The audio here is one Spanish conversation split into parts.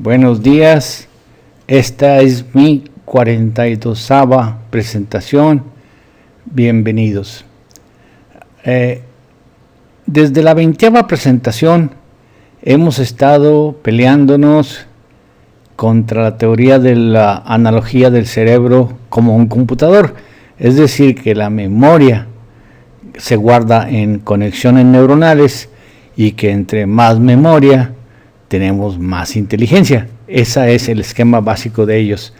Buenos días, esta es mi 42ª presentación, bienvenidos. Desde la 20ª presentación hemos estado peleándonos contra la teoría de la analogía del cerebro como un computador, es decir, que la memoria se guarda en conexiones neuronales y que entre más memoria tenemos más inteligencia. Ese es el esquema básico de ellos.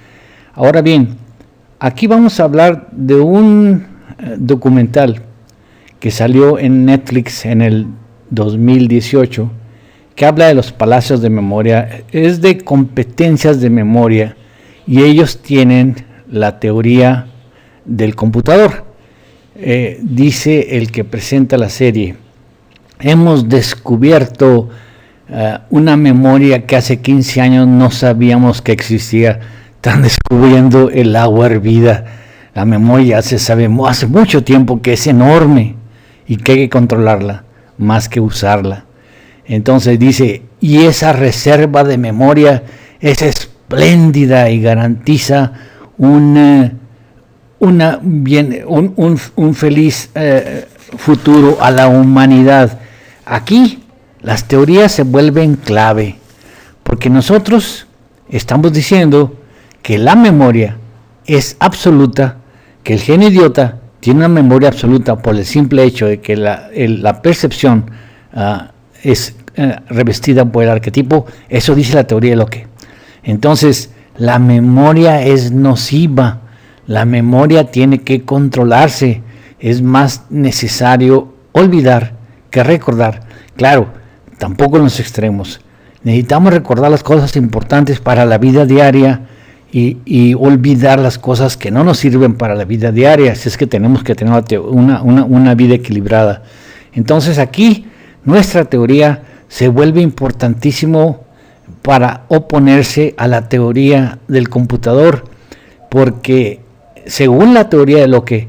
Ahora bien, aquí vamos a hablar de un documental que salió en Netflix en el 2018, que habla de los palacios de memoria, es de competencias de memoria, y ellos tienen la teoría del computador. Dice el que presenta la serie: hemos descubierto una memoria que hace 15 años no sabíamos que existía. Están descubriendo el agua hervida. La memoria se sabe hace mucho tiempo que es enorme y que hay que controlarla más que usarla. Entonces dice, y esa reserva de memoria es espléndida y garantiza un feliz futuro a la humanidad. Aquí las teorías se vuelven clave, porque nosotros estamos diciendo que la memoria es absoluta, que el genio idiota tiene una memoria absoluta por el simple hecho de que la percepción es revestida por el arquetipo. Eso dice la teoría de Locke. Entonces, la memoria es nociva, la memoria tiene que controlarse, es más necesario olvidar que recordar. Claro, tampoco en los extremos. Necesitamos recordar las cosas importantes para la vida diaria y olvidar las cosas que no nos sirven para la vida diaria, si es que tenemos que tener una vida equilibrada. Entonces aquí nuestra teoría se vuelve importantísimo para oponerse a la teoría del computador, porque según la teoría de Locke,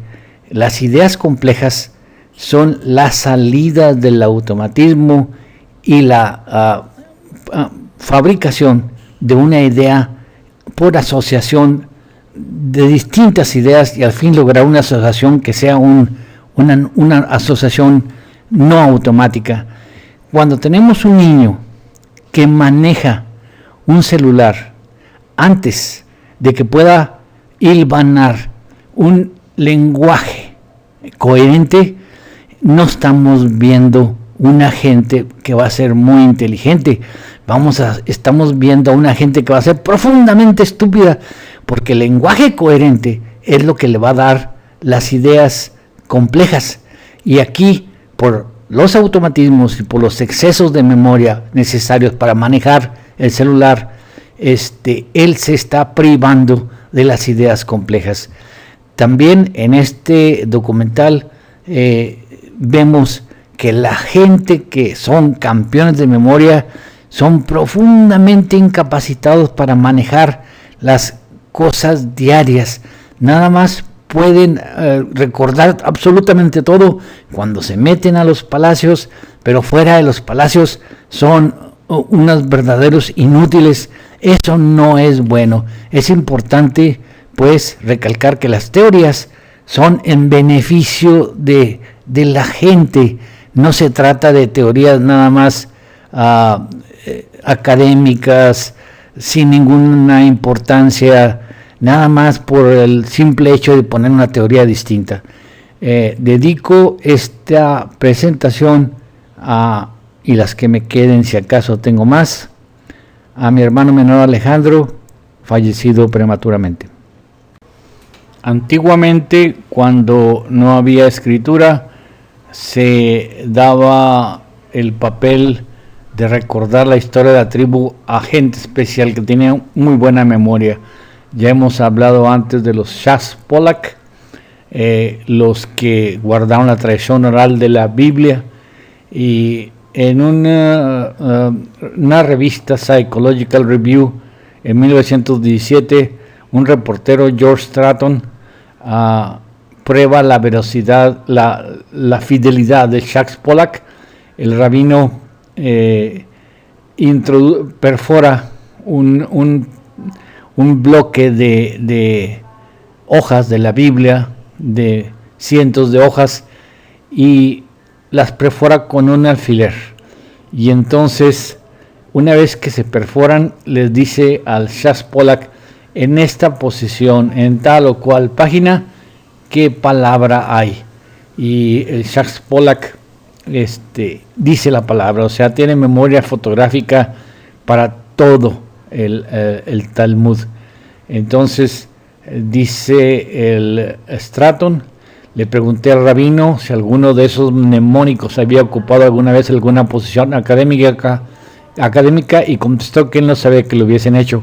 las ideas complejas son la salida del automatismo y la fabricación de una idea por asociación de distintas ideas y al fin lograr una asociación que sea una asociación no automática. Cuando tenemos un niño que maneja un celular antes de que pueda hilvanar un lenguaje coherente, no estamos viendo una gente que va a ser muy inteligente. Estamos viendo a una gente que va a ser profundamente estúpida, porque el lenguaje coherente es lo que le va a dar las ideas complejas. Y aquí, por los automatismos y por los excesos de memoria necesarios para manejar el celular, él se está privando de las ideas complejas. También en este documental vemos que la gente que son campeones de memoria son profundamente incapacitados para manejar las cosas diarias. Nada más pueden recordar absolutamente todo cuando se meten a los palacios, pero fuera de los palacios son unos verdaderos inútiles. Eso no es bueno. Es importante, pues, recalcar que las teorías son en beneficio de la gente. No se trata de teorías nada más académicas, sin ninguna importancia, nada más por el simple hecho de poner una teoría distinta. Dedico esta presentación y las que me queden, si acaso tengo más, a mi hermano menor Alejandro, fallecido prematuramente. Antiguamente, cuando no había escritura, se daba el papel de recordar la historia de la tribu a gente especial que tenía muy buena memoria. Ya hemos hablado antes de los Shas-Polak, los que guardaron la tradición oral de la Biblia, y en una revista, Psychological Review, en 1917, un reportero, George Stratton, prueba la veracidad, la fidelidad de Shas-Polak. El rabino perfora un bloque de hojas de la Biblia, de cientos de hojas, y las perfora con un alfiler. Y entonces, una vez que se perforan, les dice al Shas Pollack, en esta posición, en tal o cual página, qué palabra hay. Y el Shas Pollack dice la palabra, o sea, tiene memoria fotográfica para todo el Talmud. Entonces, dice el Stratton, le pregunté al rabino si alguno de esos mnemónicos había ocupado alguna vez alguna posición académica y contestó que él no sabía que lo hubiesen hecho.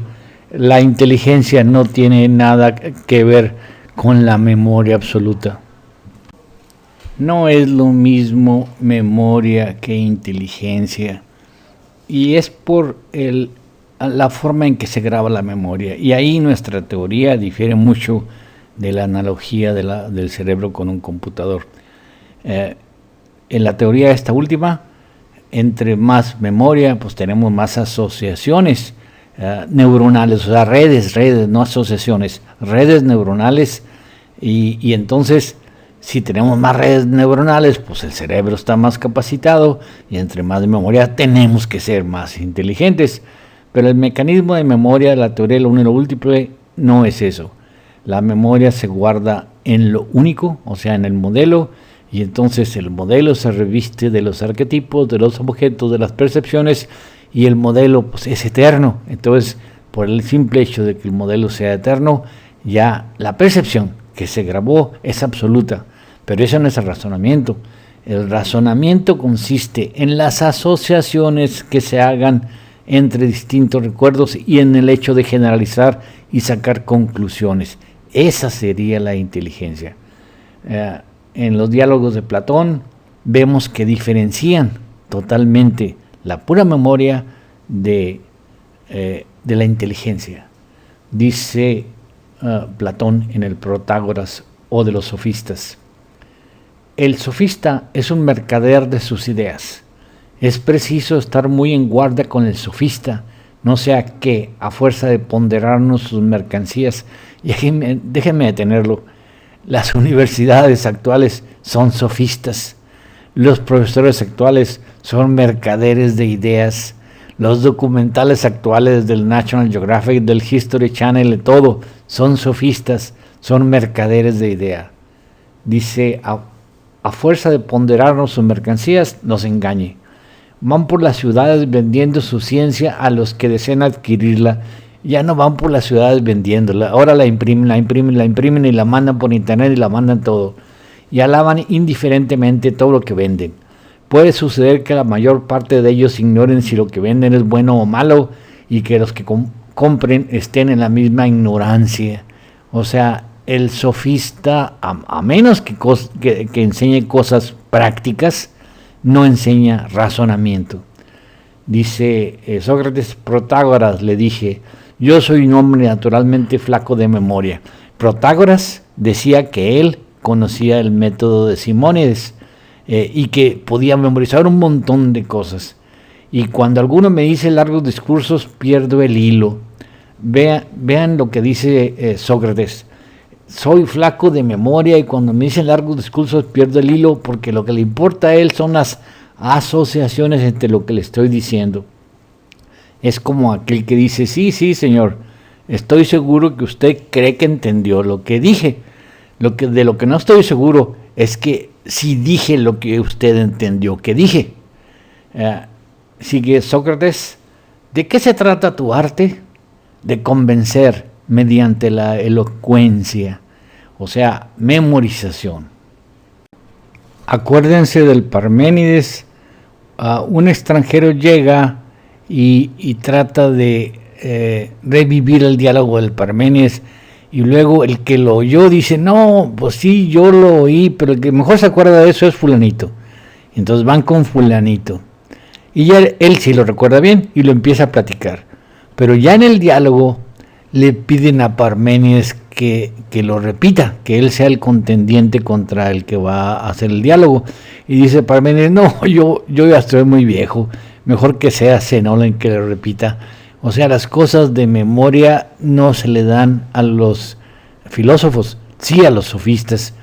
La inteligencia no tiene nada que ver con la memoria absoluta. No es lo mismo memoria que inteligencia, y es por la forma en que se graba la memoria, y ahí nuestra teoría difiere mucho de la analogía del cerebro con un computador. En la teoría esta última, entre más memoria, pues tenemos más asociaciones neuronales, o sea, redes, no asociaciones, redes neuronales, y entonces, si tenemos más redes neuronales, pues el cerebro está más capacitado, y entre más memoria tenemos que ser más inteligentes. Pero el mecanismo de memoria de la teoría de lo único múltiple no es eso. La memoria se guarda en lo único, o sea, en el modelo, y entonces el modelo se reviste de los arquetipos, de los objetos, de las percepciones, y el modelo pues es eterno. Entonces, por el simple hecho de que el modelo sea eterno, ya la percepción que se grabó es absoluta. Pero eso no es el razonamiento. El razonamiento consiste en las asociaciones que se hagan entre distintos recuerdos y en el hecho de generalizar y sacar conclusiones. Esa sería la inteligencia. En los diálogos de Platón vemos que diferencian totalmente la pura memoria de la inteligencia. Dice Platón en el Protágoras o de los sofistas: el sofista es un mercader de sus ideas. Es preciso estar muy en guardia con el sofista, no sea que, a fuerza de ponderarnos sus mercancías, y déjenme detenerlo, las universidades actuales son sofistas, los profesores actuales son mercaderes de ideas, los documentales actuales del National Geographic, del History Channel, de todo, son sofistas, son mercaderes de ideas. Dice, a fuerza de ponderarnos sus mercancías, nos engañe. Van por las ciudades vendiendo su ciencia a los que desean adquirirla. Ya no van por las ciudades vendiéndola. Ahora la imprimen y la mandan por internet y la mandan todo. Y alaban indiferentemente todo lo que venden. Puede suceder que la mayor parte de ellos ignoren si lo que venden es bueno o malo, y que los que compren estén en la misma ignorancia. O sea, el sofista, a menos que enseñe cosas prácticas, no enseña razonamiento. Dice Sócrates: Protágoras, le dije, yo soy un hombre naturalmente flaco de memoria. Protágoras decía que él conocía el método de Simónides y que podía memorizar un montón de cosas. Y cuando alguno me dice largos discursos, pierdo el hilo. Vean lo que dice Sócrates: soy flaco de memoria, y cuando me dicen largos discursos pierdo el hilo, porque lo que le importa a él son las asociaciones entre lo que le estoy diciendo. Es como aquel que dice: sí, señor, estoy seguro que usted cree que entendió lo que dije. De lo que no estoy seguro es que si dije lo que usted entendió que dije. Sigue Sócrates: ¿de qué se trata tu arte? De convencer mediante la elocuencia, o sea, memorización. Acuérdense del Parménides. Un extranjero llega y trata de revivir el diálogo del Parménides, y luego el que lo oyó dice: no, pues sí, yo lo oí, pero el que mejor se acuerda de eso es fulanito. Entonces van con fulanito, y ya él sí lo recuerda bien y lo empieza a platicar, pero ya en el diálogo le piden a Parménides que lo repita, que él sea el contendiente contra el que va a hacer el diálogo. Y dice Parménides: no, yo ya estoy muy viejo, mejor que sea Zenón el que lo repita. O sea, las cosas de memoria no se le dan a los filósofos, sí a los sofistas.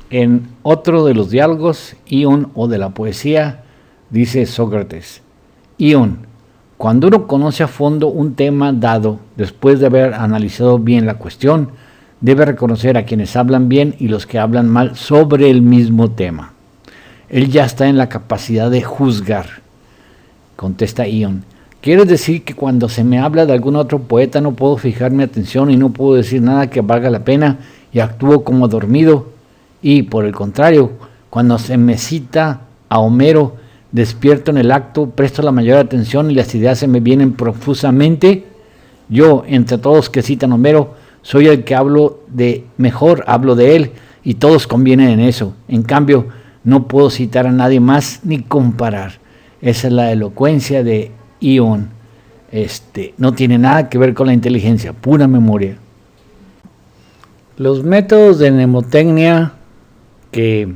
En otro de los diálogos, Ion o de la poesía, dice Sócrates: Ion, cuando uno conoce a fondo un tema dado, después de haber analizado bien la cuestión, debe reconocer a quienes hablan bien y los que hablan mal sobre el mismo tema. Él ya está en la capacidad de juzgar. Contesta Ion: ¿quieres decir que cuando se me habla de algún otro poeta no puedo fijar mi atención y no puedo decir nada que valga la pena y actúo como dormido? Y, por el contrario, cuando se me cita a Homero, despierto en el acto, presto la mayor atención y las ideas se me vienen profusamente. Yo, entre todos que citan a Homero, soy el que hablo de él, y todos convienen en eso. En cambio, no puedo citar a nadie más ni comparar. Esa es la elocuencia de Ion. No tiene nada que ver con la inteligencia, pura memoria. Los métodos de mnemotecnia que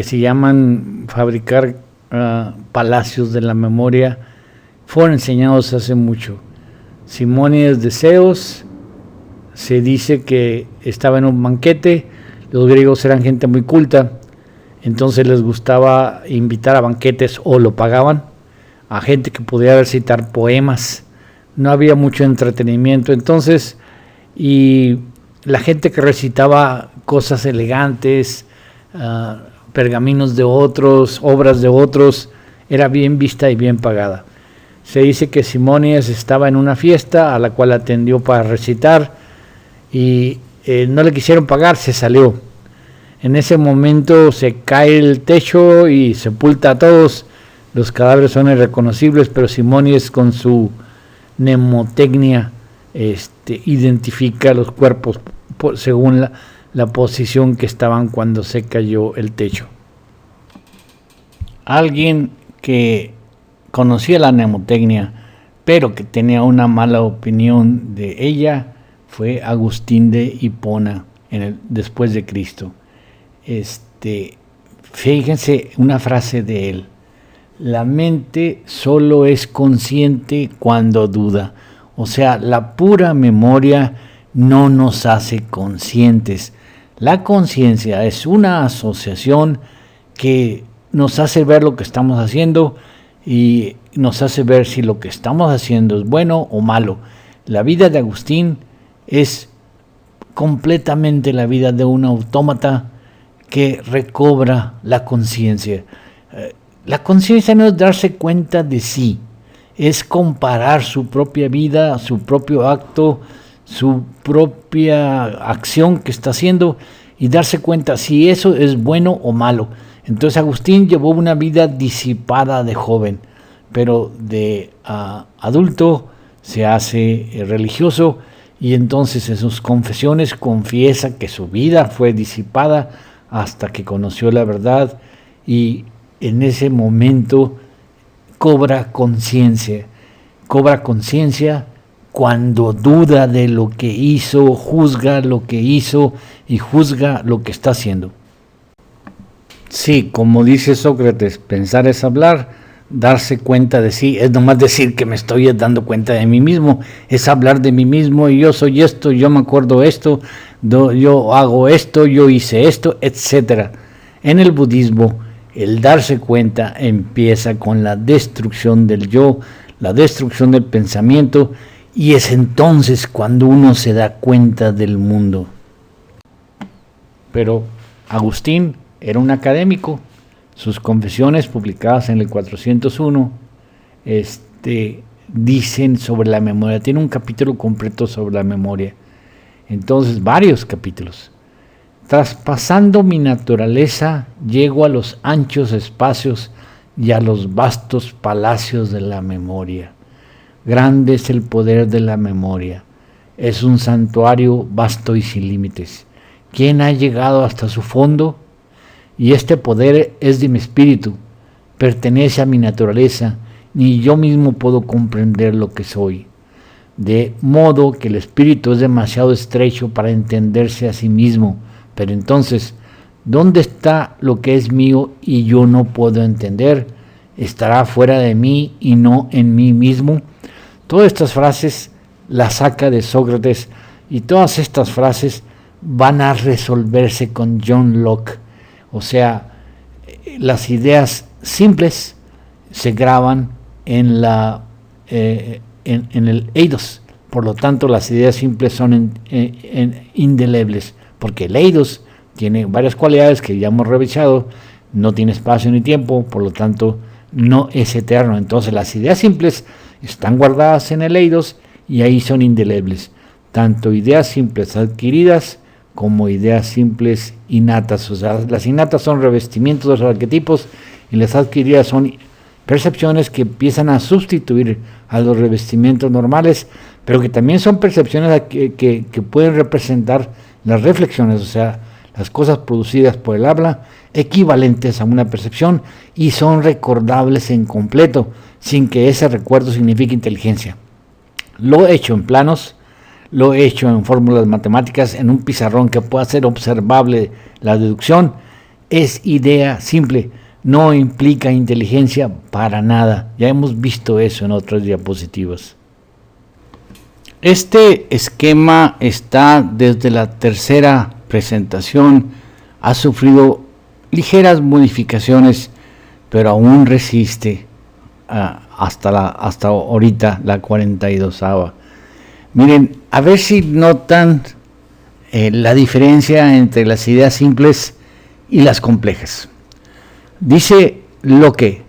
se llaman fabricar palacios de la memoria fueron enseñados hace mucho. Simónides de Ceos se dice que estaba en un banquete. Los griegos eran gente muy culta, entonces les gustaba invitar a banquetes, o lo pagaban, a gente que pudiera recitar poemas. No había mucho entretenimiento entonces, y la gente que recitaba cosas elegantes, pergaminos de otros, obras de otros, era bien vista y bien pagada. Se dice que Simónides estaba en una fiesta a la cual atendió para recitar y no le quisieron pagar, se salió. En ese momento se cae el techo y sepulta a todos. Los cadáveres son irreconocibles, pero Simónides, con su mnemotecnia, identifica los cuerpos según la posición que estaban cuando se cayó el techo. Alguien que conocía la mnemotecnia, pero que tenía una mala opinión de ella, fue Agustín de Hipona, después de Cristo. Fíjense una frase de él: la mente solo es consciente cuando duda. O sea, la pura memoria no nos hace conscientes. La conciencia es una asociación que nos hace ver lo que estamos haciendo y nos hace ver si lo que estamos haciendo es bueno o malo. La vida de Agustín es completamente la vida de un autómata que recobra la conciencia. La conciencia no es darse cuenta de sí, es comparar su propia vida, su propio acto, su propia acción que está haciendo y darse cuenta si eso es bueno o malo. Entonces Agustín llevó una vida disipada de joven, pero de adulto se hace religioso, y entonces en sus confesiones confiesa que su vida fue disipada hasta que conoció la verdad, y en ese momento cobra conciencia cuando duda de lo que hizo, juzga lo que hizo y juzga lo que está haciendo. Sí, como dice Sócrates, pensar es hablar, darse cuenta de sí es nomás decir que me estoy dando cuenta de mí mismo, es hablar de mí mismo, y yo soy esto, yo me acuerdo esto, yo hago esto, yo hice esto, etc. En el budismo, el darse cuenta empieza con la destrucción del yo, la destrucción del pensamiento, y es entonces cuando uno se da cuenta del mundo. Pero Agustín era un académico. Sus confesiones, publicadas en el 401, dicen sobre la memoria. Tiene un capítulo completo sobre la memoria. Entonces, varios capítulos. Traspasando mi naturaleza, llego a los anchos espacios y a los vastos palacios de la memoria. Grande es el poder de la memoria. Es un santuario vasto y sin límites. ¿Quién ha llegado hasta su fondo? Y este poder es de mi espíritu, pertenece a mi naturaleza, ni yo mismo puedo comprender lo que soy. De modo que el espíritu es demasiado estrecho para entenderse a sí mismo. Pero entonces, ¿dónde está lo que es mío y yo no puedo entender? estará fuera de mí y no en mí mismo. Todas estas frases las saca de Sócrates, y todas estas frases van a resolverse con John Locke. O sea, las ideas simples se graban en el eidos. Por lo tanto, las ideas simples son indelebles, porque el eidos tiene varias cualidades que ya hemos revisado. No tiene espacio ni tiempo, por lo tanto no es eterno. Entonces las ideas simples están guardadas en el eidos y ahí son indelebles. Tanto ideas simples adquiridas como ideas simples innatas. O sea, las innatas son revestimientos de los arquetipos y las adquiridas son percepciones que empiezan a sustituir a los revestimientos normales, pero que también son percepciones que pueden representar las reflexiones, o sea, las cosas producidas por el habla, equivalentes a una percepción y son recordables en completo, sin que ese recuerdo signifique inteligencia. Lo he hecho en planos, lo he hecho en fórmulas matemáticas, en un pizarrón que pueda ser observable la deducción. Es idea simple, no implica inteligencia para nada. Ya hemos visto eso en otras diapositivas. Este esquema está desde la tercera presentación, ha sufrido ligeras modificaciones, pero aún resiste hasta ahorita, la 42ª. Miren, a ver si notan la diferencia entre las ideas simples y las complejas. Dice Locke,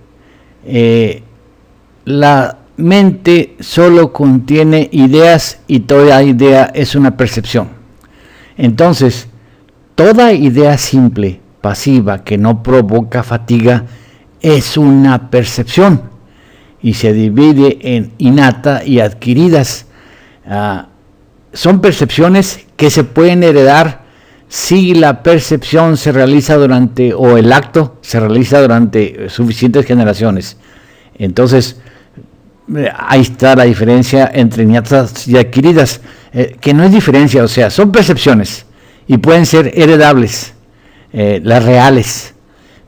la mente solo contiene ideas y toda idea es una percepción. Entonces, toda idea simple, pasiva, que no provoca fatiga, es una percepción y se divide en innata y adquiridas. Son percepciones que se pueden heredar si la percepción se realiza o el acto se realiza durante suficientes generaciones. Entonces, ahí está la diferencia entre innatas y adquiridas, que no es diferencia, o sea, son percepciones y pueden ser heredables, las reales,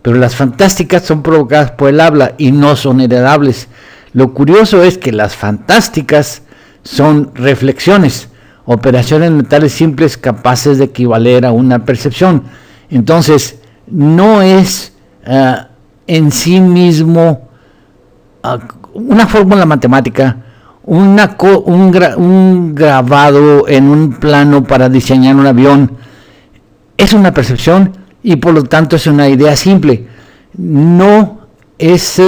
pero las fantásticas son provocadas por el habla y no son heredables. Lo curioso es que las fantásticas son reflexiones, operaciones mentales simples capaces de equivaler a una percepción. Entonces, no es en sí mismo una fórmula matemática, un grabado en un plano para diseñar un avión. Es una percepción y por lo tanto es una idea simple. No es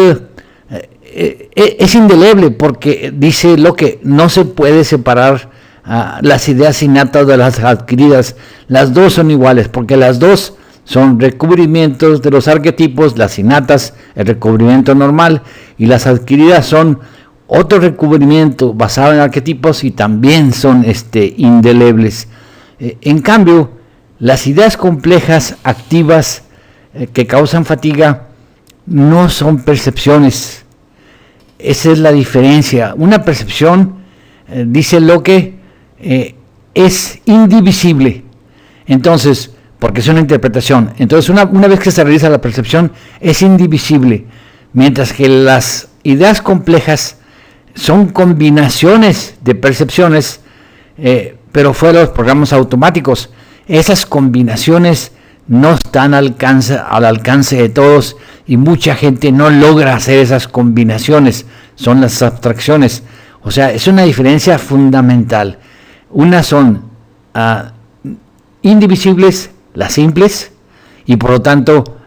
indeleble, porque dice lo que no se puede separar las ideas innatas de las adquiridas. Las dos son iguales, porque las dos son recubrimientos de los arquetipos. Las innatas, el recubrimiento normal, y las adquiridas son otro recubrimiento basado en arquetipos y también son indelebles. En cambio, las ideas complejas, activas, que causan fatiga, no son percepciones. Esa es la diferencia. Una percepción, dice Locke, es indivisible. Entonces, porque es una interpretación. Entonces, una vez que se realiza la percepción, es indivisible. Mientras que las ideas complejas son combinaciones de percepciones, pero fuera de los programas automáticos. Esas combinaciones no están al alcance de todos y mucha gente no logra hacer esas combinaciones. Son las abstracciones. O sea, es una diferencia fundamental. Unas son indivisibles, las simples, y por lo tanto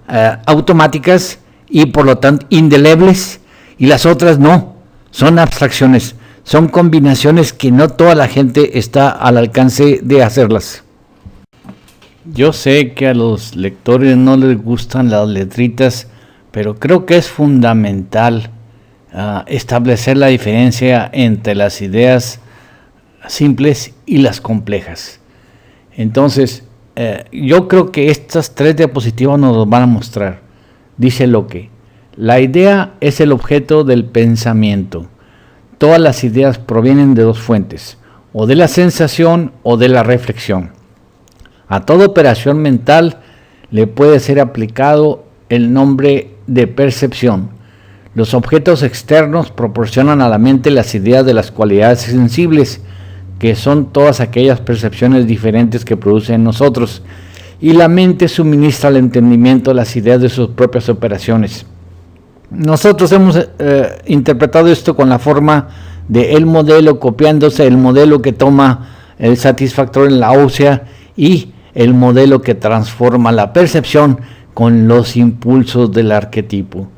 automáticas, y por lo tanto indelebles, y las otras no, son abstracciones, son combinaciones que no toda la gente está al alcance de hacerlas. Yo sé que a los lectores no les gustan las letritas, pero creo que es fundamental establecer la diferencia entre las ideas simples y las complejas. Entonces, yo creo que estas tres diapositivas nos lo van a mostrar. Dice Locke: la idea es el objeto del pensamiento. Todas las ideas provienen de dos fuentes, o de la sensación o de la reflexión. A toda operación mental le puede ser aplicado el nombre de percepción. Los objetos externos proporcionan a la mente las ideas de las cualidades sensibles, que son todas aquellas percepciones diferentes que produce en nosotros, y la mente suministra al entendimiento las ideas de sus propias operaciones. Nosotros hemos interpretado esto con la forma de el modelo copiándose el modelo que toma el satisfactor en la ósea y el modelo que transforma la percepción con los impulsos del arquetipo.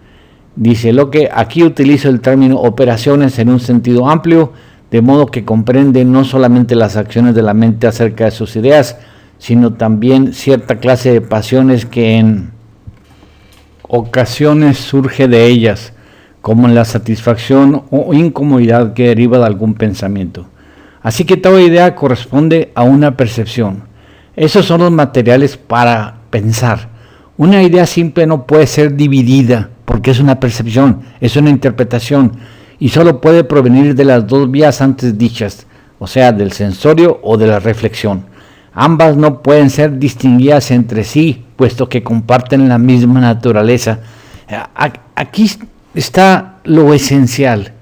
Dice Locke, aquí utilizo el término operaciones en un sentido amplio, de modo que comprende no solamente las acciones de la mente acerca de sus ideas, sino también cierta clase de pasiones que en ocasiones surge de ellas, como en la satisfacción o incomodidad que deriva de algún pensamiento. Así que toda idea corresponde a una percepción. Esos son los materiales para pensar. Una idea simple no puede ser dividida porque es una percepción, es una interpretación y solo puede provenir de las dos vías antes dichas, o sea, del sensorio o de la reflexión. Ambas no pueden ser distinguidas entre sí, puesto que comparten la misma naturaleza. Aquí está lo esencial.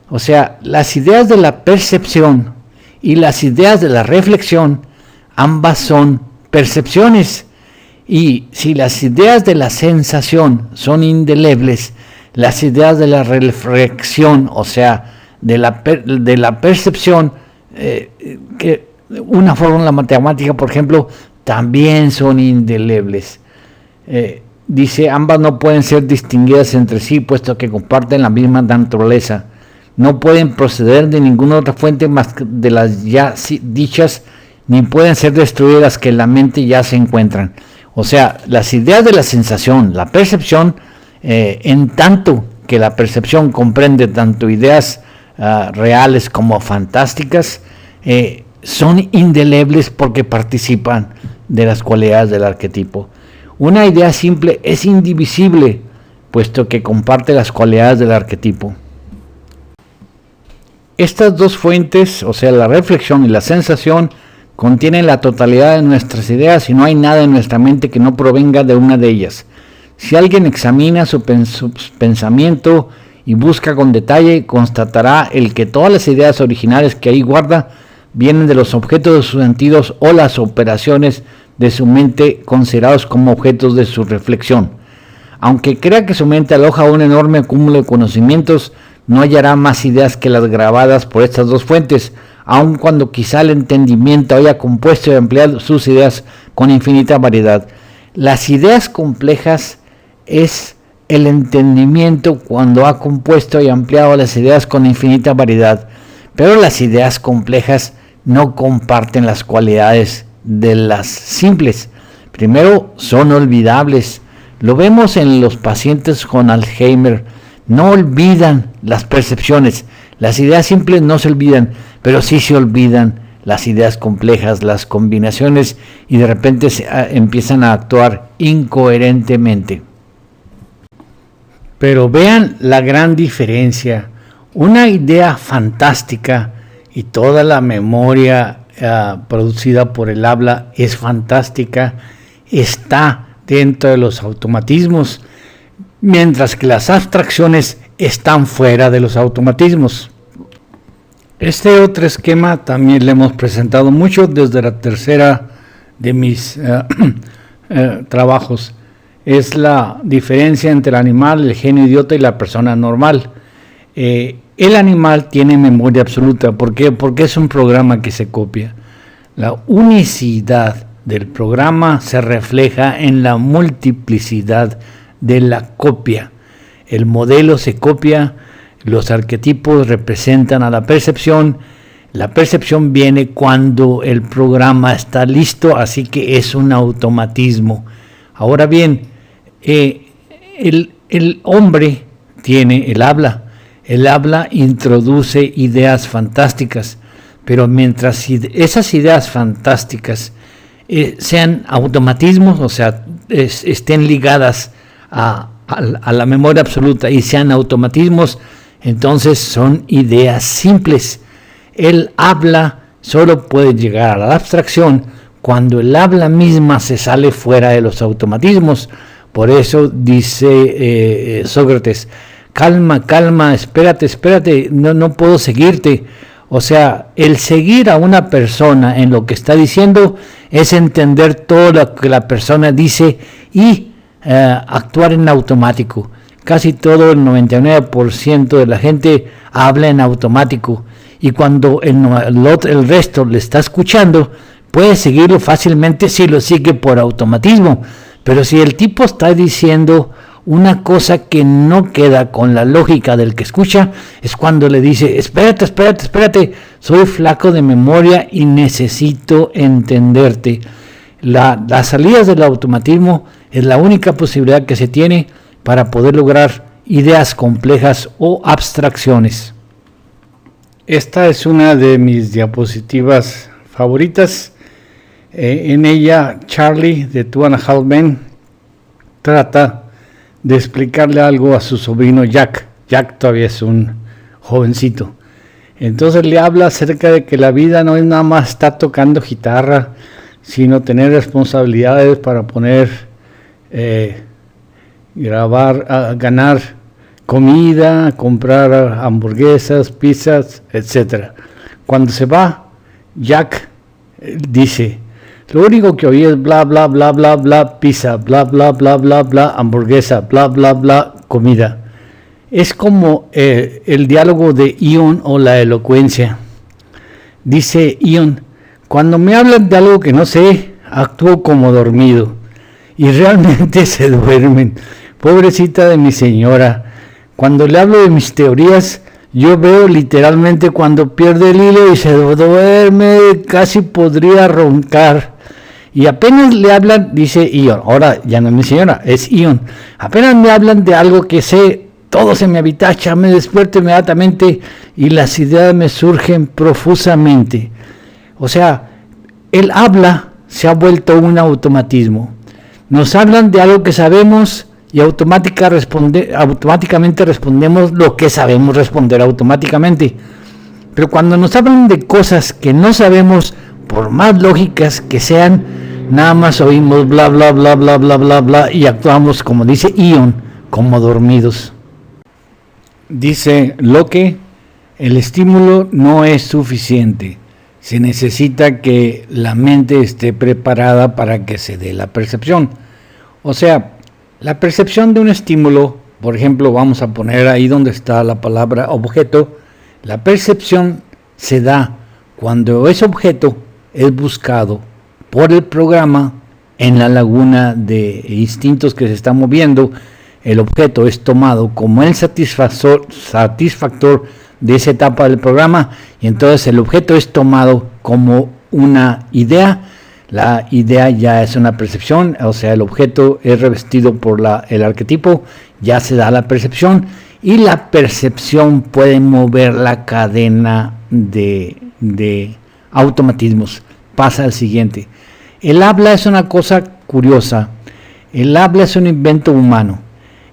O sea, las ideas de la percepción y las ideas de la reflexión, ambas son percepciones. Y si las ideas de la sensación son indelebles, las ideas de la reflexión, o sea, de la percepción, que una fórmula matemática, por ejemplo, también son indelebles. Dice, ambas no pueden ser distinguidas entre sí, puesto que comparten la misma naturaleza. No pueden proceder de ninguna otra fuente más que de las ya dichas, ni pueden ser destruidas que en la mente ya se encuentran. O sea, las ideas de la sensación, la percepción, en tanto que la percepción comprende tanto ideas reales como fantásticas, son indelebles porque participan de las cualidades del arquetipo. Una idea simple es indivisible, puesto que comparte las cualidades del arquetipo. Estas dos fuentes, o sea, la reflexión y la sensación, contienen la totalidad de nuestras ideas y no hay nada en nuestra mente que no provenga de una de ellas. Si alguien examina su pensamiento y busca con detalle, constatará el que todas las ideas originales que ahí guarda vienen de los objetos de sus sentidos o las operaciones de su mente considerados como objetos de su reflexión. Aunque crea que su mente aloja un enorme cúmulo de conocimientos, no hallará más ideas que las grabadas por estas dos fuentes, aun cuando quizá el entendimiento haya compuesto y ampliado sus ideas con infinita variedad. Las ideas complejas es el entendimiento cuando ha compuesto y ampliado las ideas con infinita variedad, pero las ideas complejas no comparten las cualidades de las simples. Primero, son olvidables. Lo vemos en los pacientes con Alzheimer. No olvidan las percepciones. Las ideas simples no se olvidan, pero sí se olvidan las ideas complejas, las combinaciones, y de repente empiezan a actuar incoherentemente. Pero vean la gran diferencia. Una idea fantástica y toda la memoria producida por el habla es fantástica, está dentro de los automatismos, mientras que las abstracciones están fuera de los automatismos. Este otro esquema también le hemos presentado mucho desde la tercera de mis trabajos. Es la diferencia entre el animal, el genio idiota y la persona normal. El animal tiene memoria absoluta. ¿Por qué? Porque es un programa que se copia. La unicidad del programa se refleja en la multiplicidad de la copia. El modelo se copia, los arquetipos representan a la percepción viene cuando el programa está listo, así que es un automatismo. Ahora bien, el hombre tiene el habla introduce ideas fantásticas, pero mientras esas ideas fantásticas sean automatismos, o sea, estén ligadas a la memoria absoluta y sean automatismos, entonces son ideas simples. El habla solo puede llegar a la abstracción cuando el habla misma se sale fuera de los automatismos. Por eso dice Sócrates, calma, espérate, no puedo seguirte. O sea, el seguir a una persona en lo que está diciendo es entender todo lo que la persona dice y actuar en automático. Casi todo, el 99% de la gente habla en automático, y cuando el resto le está escuchando, puede seguirlo fácilmente si lo sigue por automatismo. Pero si el tipo está diciendo una cosa que no queda con la lógica del que escucha, es cuando le dice: espérate, soy flaco de memoria y necesito entenderte. Las salidas del automatismo es la única posibilidad que se tiene para poder lograr ideas complejas o abstracciones. Esta es una de mis diapositivas favoritas. En ella, Charlie, de 2.5 Men, trata de explicarle algo a su sobrino Jack. Jack todavía es un jovencito. Entonces le habla acerca de que la vida no es nada más estar tocando guitarra, sino tener responsabilidades para poner, grabar, ganar comida, comprar hamburguesas, pizzas, etc. Cuando se va, Jack dice: lo único que oí es bla bla bla bla bla pizza, bla bla bla bla bla hamburguesa, bla bla bla comida. Es como el diálogo de Ion o la elocuencia. Dice Ion: cuando me hablan de algo que no sé, actúo como dormido. Y realmente se duermen. Pobrecita de mi señora. Cuando le hablo de mis teorías, yo veo literalmente cuando pierde el hilo y se duerme, casi podría roncar. Y apenas le hablan, dice Ion, ahora ya no es mi señora, es Ion, apenas me hablan de algo que sé, todo se me avitacha, me despierto inmediatamente y las ideas me surgen profusamente. O sea, el habla se ha vuelto un automatismo. Nos hablan de algo que sabemos y automáticamente respondemos lo que sabemos responder automáticamente. Pero cuando nos hablan de cosas que no sabemos, por más lógicas que sean, nada más oímos bla bla bla bla bla bla bla y actuamos, como dice Ion, como dormidos. Dice Locke: el estímulo no es suficiente. Se necesita que la mente esté preparada para que se dé la percepción. O sea, la percepción de un estímulo, por ejemplo, vamos a poner ahí donde está la palabra objeto, la percepción se da cuando ese objeto es buscado por el programa en la laguna de instintos que se está moviendo. El objeto es tomado como el satisfactor de esa etapa del programa, y entonces el objeto es tomado como una idea. La idea ya es una percepción, o sea, el objeto es revestido por el arquetipo, ya se da la percepción, y la percepción puede mover la cadena de automatismos. Pasa al siguiente. El habla es una cosa curiosa. El habla es un invento humano,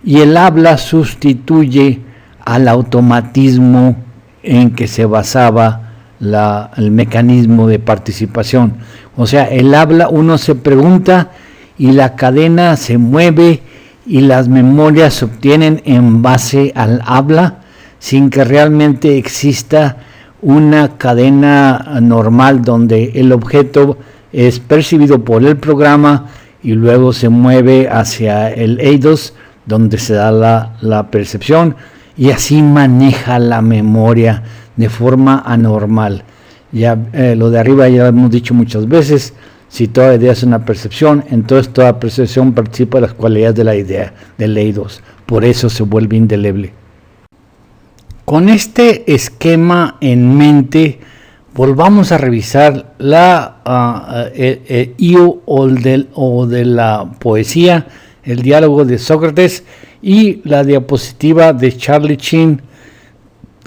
y el habla sustituye al automatismo en que se basaba el mecanismo de participación. O sea, el habla, uno se pregunta y la cadena se mueve y las memorias se obtienen en base al habla, sin que realmente exista una cadena normal donde el objeto es percibido por el programa y luego se mueve hacia el eidos, donde se da la percepción, y así maneja la memoria de forma anormal. Ya lo de arriba ya lo hemos dicho muchas veces: si toda idea es una percepción, entonces toda percepción participa de las cualidades de la idea, del eidos. Por eso se vuelve indeleble. Con este esquema en mente, volvamos a revisar el IO o de la poesía, el diálogo de Sócrates, y la diapositiva de Charlie Sheen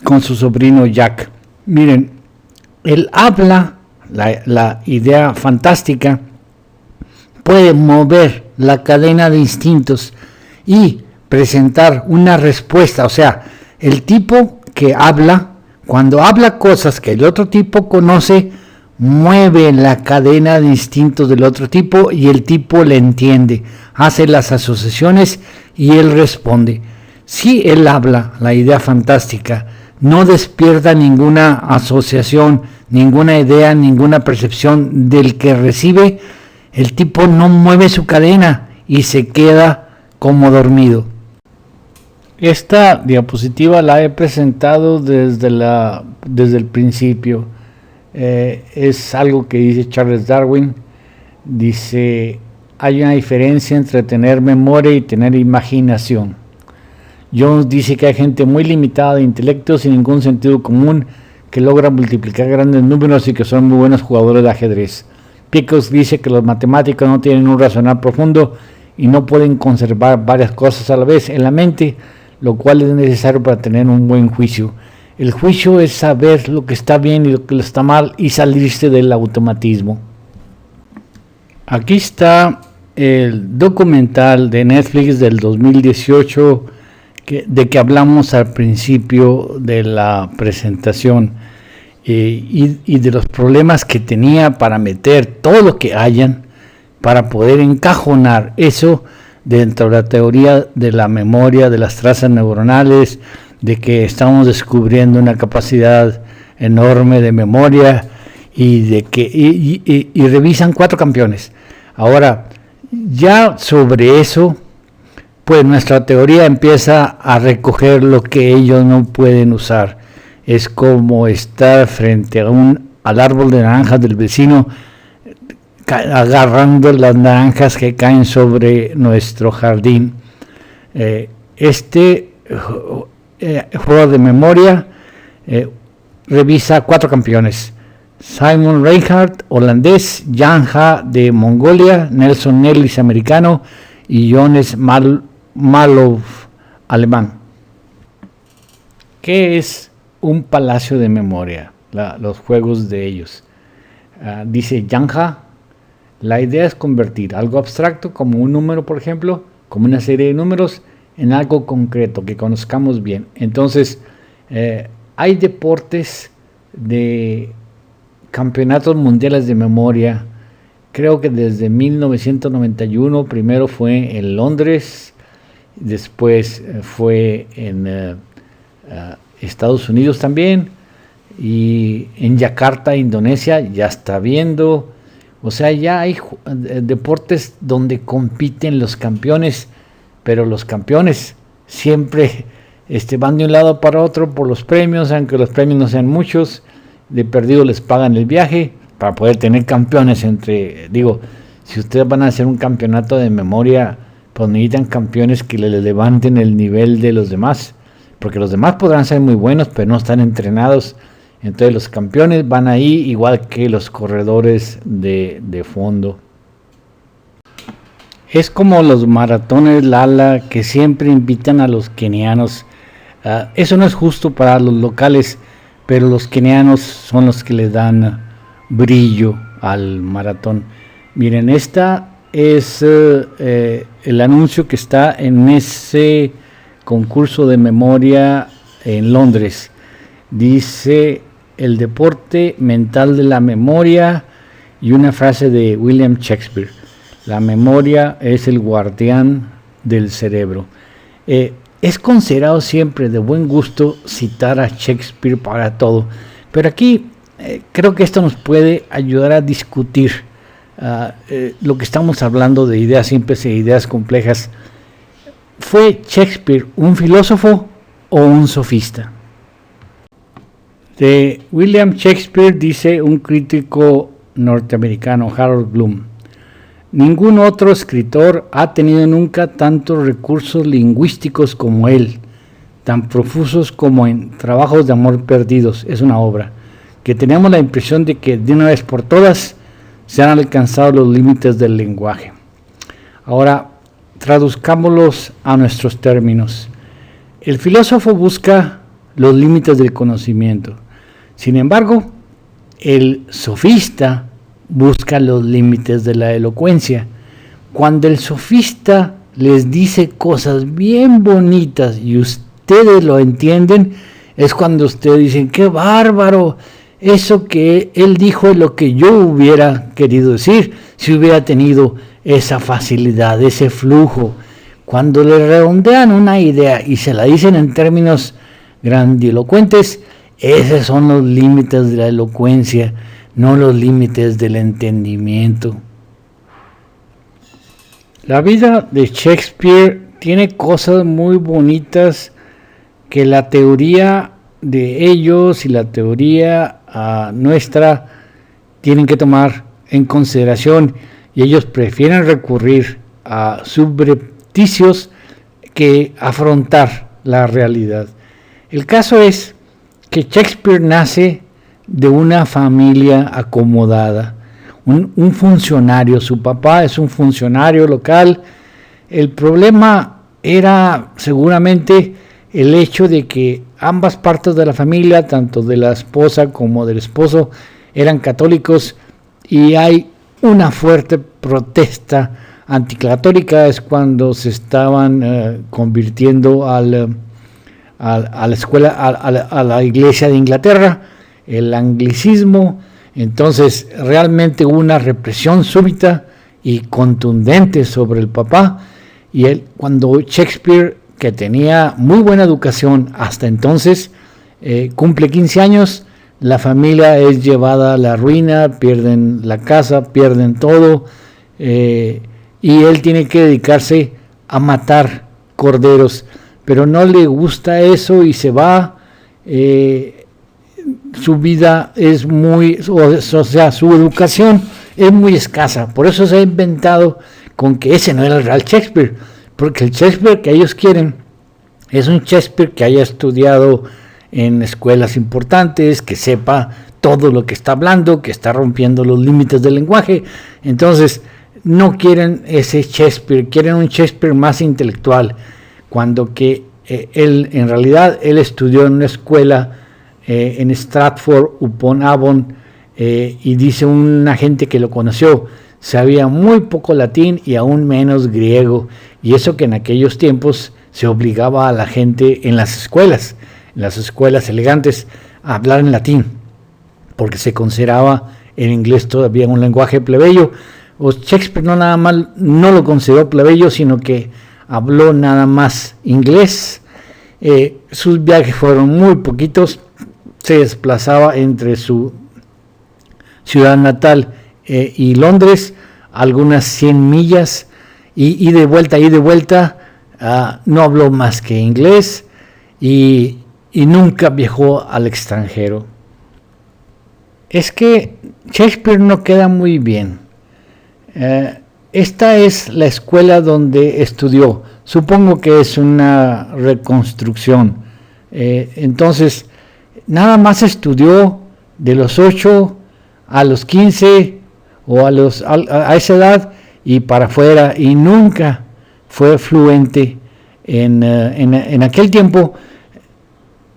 con su sobrino Jack. Miren, el habla, la idea fantástica, puede mover la cadena de instintos y presentar una respuesta. O sea, el tipo que habla, cuando habla cosas que el otro tipo conoce, mueve la cadena de instintos del otro tipo y el tipo le entiende, hace las asociaciones y él responde. Si él habla la idea fantástica, no despierta ninguna asociación, ninguna idea, ninguna percepción del que recibe, el tipo no mueve su cadena y se queda como dormido. Esta diapositiva la he presentado desde el principio. Es algo que dice Charles Darwin. Dice, hay una diferencia entre tener memoria y tener imaginación. Jones dice que hay gente muy limitada de intelecto sin ningún sentido común que logra multiplicar grandes números y que son muy buenos jugadores de ajedrez. Pickles dice que los matemáticos no tienen un racional profundo y no pueden conservar varias cosas a la vez en la mente, lo cual es necesario para tener un buen juicio. El juicio es saber lo que está bien y lo que está mal y salirse del automatismo. Aquí está el documental de Netflix del 2018 de que hablamos al principio de la presentación, y de los problemas que tenía para meter todo lo que hayan para poder encajonar eso dentro de la teoría de la memoria, de las trazas neuronales, de que estamos descubriendo una capacidad enorme de memoria y de que y revisan 4 campeones. Ahora, ya sobre eso, pues nuestra teoría empieza a recoger lo que ellos no pueden usar. Es como estar frente al árbol de naranjas del vecino, agarrando las naranjas que caen sobre nuestro jardín. Juego de memoria revisa 4 campeones: Simon Reinhardt, holandés; Jan Ha, de Mongolia; Nelson Nellis, americano; y Jones Malov, alemán. ¿Qué es un palacio de memoria? Los juegos de ellos. Dice Jan Ha, la idea es convertir algo abstracto como un número, por ejemplo, como una serie de números, en algo concreto que conozcamos bien. Entonces, hay deportes de campeonatos mundiales de memoria. Creo que desde 1991, primero fue en Londres, después fue en Estados Unidos también, y en Yakarta, Indonesia, ya está viendo. O sea, ya hay deportes donde compiten los campeones, pero los campeones siempre van de un lado para otro por los premios, aunque los premios no sean muchos. De perdido les pagan el viaje para poder tener campeones. Si ustedes van a hacer un campeonato de memoria, pues necesitan campeones que le levanten el nivel de los demás, porque los demás podrán ser muy buenos, pero no están entrenados. Entonces los campeones van ahí igual que los corredores de fondo. Es como los maratones Lala que siempre invitan a los kenianos. Eso no es justo para los locales, pero los kenianos son los que le dan brillo al maratón. Miren, esta es el anuncio que está en ese concurso de memoria en Londres. Dice: el deporte mental de la memoria, y una frase de William Shakespeare: la memoria es el guardián del cerebro. Es considerado siempre de buen gusto citar a Shakespeare para todo, pero aquí creo que esto nos puede ayudar a discutir lo que estamos hablando de ideas simples e ideas complejas. ¿Fue Shakespeare un filósofo o un sofista? De William Shakespeare dice un crítico norteamericano, Harold Bloom: ningún otro escritor ha tenido nunca tantos recursos lingüísticos como él, tan profusos como en Trabajos de amor perdidos. Es una obra que tenemos la impresión de que de una vez por todas se han alcanzado los límites del lenguaje. Ahora, traduzcámoslos a nuestros términos. El filósofo busca los límites del conocimiento. Sin embargo, el sofista busca los límites de la elocuencia. Cuando el sofista les dice cosas bien bonitas y ustedes lo entienden, es cuando ustedes dicen: ¡qué bárbaro! Eso que él dijo es lo que yo hubiera querido decir si hubiera tenido esa facilidad, ese flujo. Cuando le redondean una idea y se la dicen en términos grandilocuentes, esos son los límites de la elocuencia, no los límites del entendimiento. La vida de Shakespeare tiene cosas muy bonitas que la teoría de ellos y la teoría nuestra tienen que tomar en consideración, y ellos prefieren recurrir a subrepticios que afrontar la realidad. El caso es que Shakespeare nace de una familia acomodada, un funcionario, su papá es un funcionario local. El problema era seguramente el hecho de que ambas partes de la familia, tanto de la esposa como del esposo, eran católicos, y hay una fuerte protesta anticatólica. Es cuando se estaban convirtiendo a la escuela, a la iglesia de Inglaterra, el anglicismo. Entonces realmente hubo una represión súbita y contundente sobre el papá, y él, cuando Shakespeare, que tenía muy buena educación hasta entonces, cumple 15 años, la familia es llevada a la ruina, pierden la casa, pierden todo, y él tiene que dedicarse a matar corderos, pero no le gusta eso y se va. Su vida es muy, o sea, su educación es muy escasa, por eso se ha inventado con que ese no era el real Shakespeare, porque el Shakespeare que ellos quieren es un Shakespeare que haya estudiado en escuelas importantes, que sepa todo lo que está hablando, que está rompiendo los límites del lenguaje. Entonces no quieren ese Shakespeare, quieren un Shakespeare más intelectual, cuando que él en realidad él estudió en una escuela en Stratford upon Avon, y dice una gente que lo conoció, sabía muy poco latín y aún menos griego, y eso que en aquellos tiempos se obligaba a la gente en las escuelas elegantes, a hablar en latín, porque se consideraba el inglés todavía un lenguaje plebeyo. O Shakespeare no nada más no lo consideró plebeyo, sino que habló nada más inglés. Sus viajes fueron muy poquitos, se desplazaba entre su ciudad natal y Londres, algunas 100 millas, y de vuelta, no habló más que inglés, y nunca viajó al extranjero. Es que Shakespeare no queda muy bien. Esta es la escuela donde estudió. Supongo que es una reconstrucción. Entonces, nada más estudió de los 8 a los 15 o a esa edad y para afuera, y nunca fue fluente en aquel tiempo.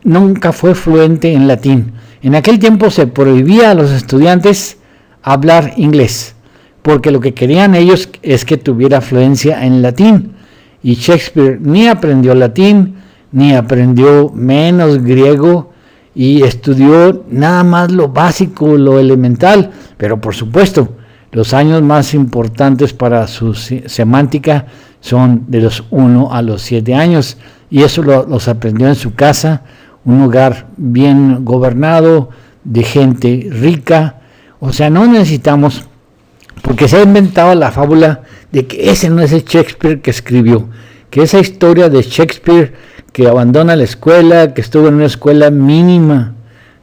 Nunca fue fluente en latín. En aquel tiempo se prohibía a los estudiantes hablar inglés, porque lo que querían ellos es que tuviera fluencia en latín, y Shakespeare ni aprendió latín, ni aprendió menos griego, y estudió nada más lo básico, lo elemental. Pero por supuesto, los años más importantes para su semántica son de los 1 a los 7 años, y eso los aprendió en su casa, un hogar bien gobernado, de gente rica. O sea, no necesitamos, porque se ha inventado la fábula de que ese no es el Shakespeare que escribió, que esa historia de Shakespeare que abandona la escuela, que estuvo en una escuela mínima,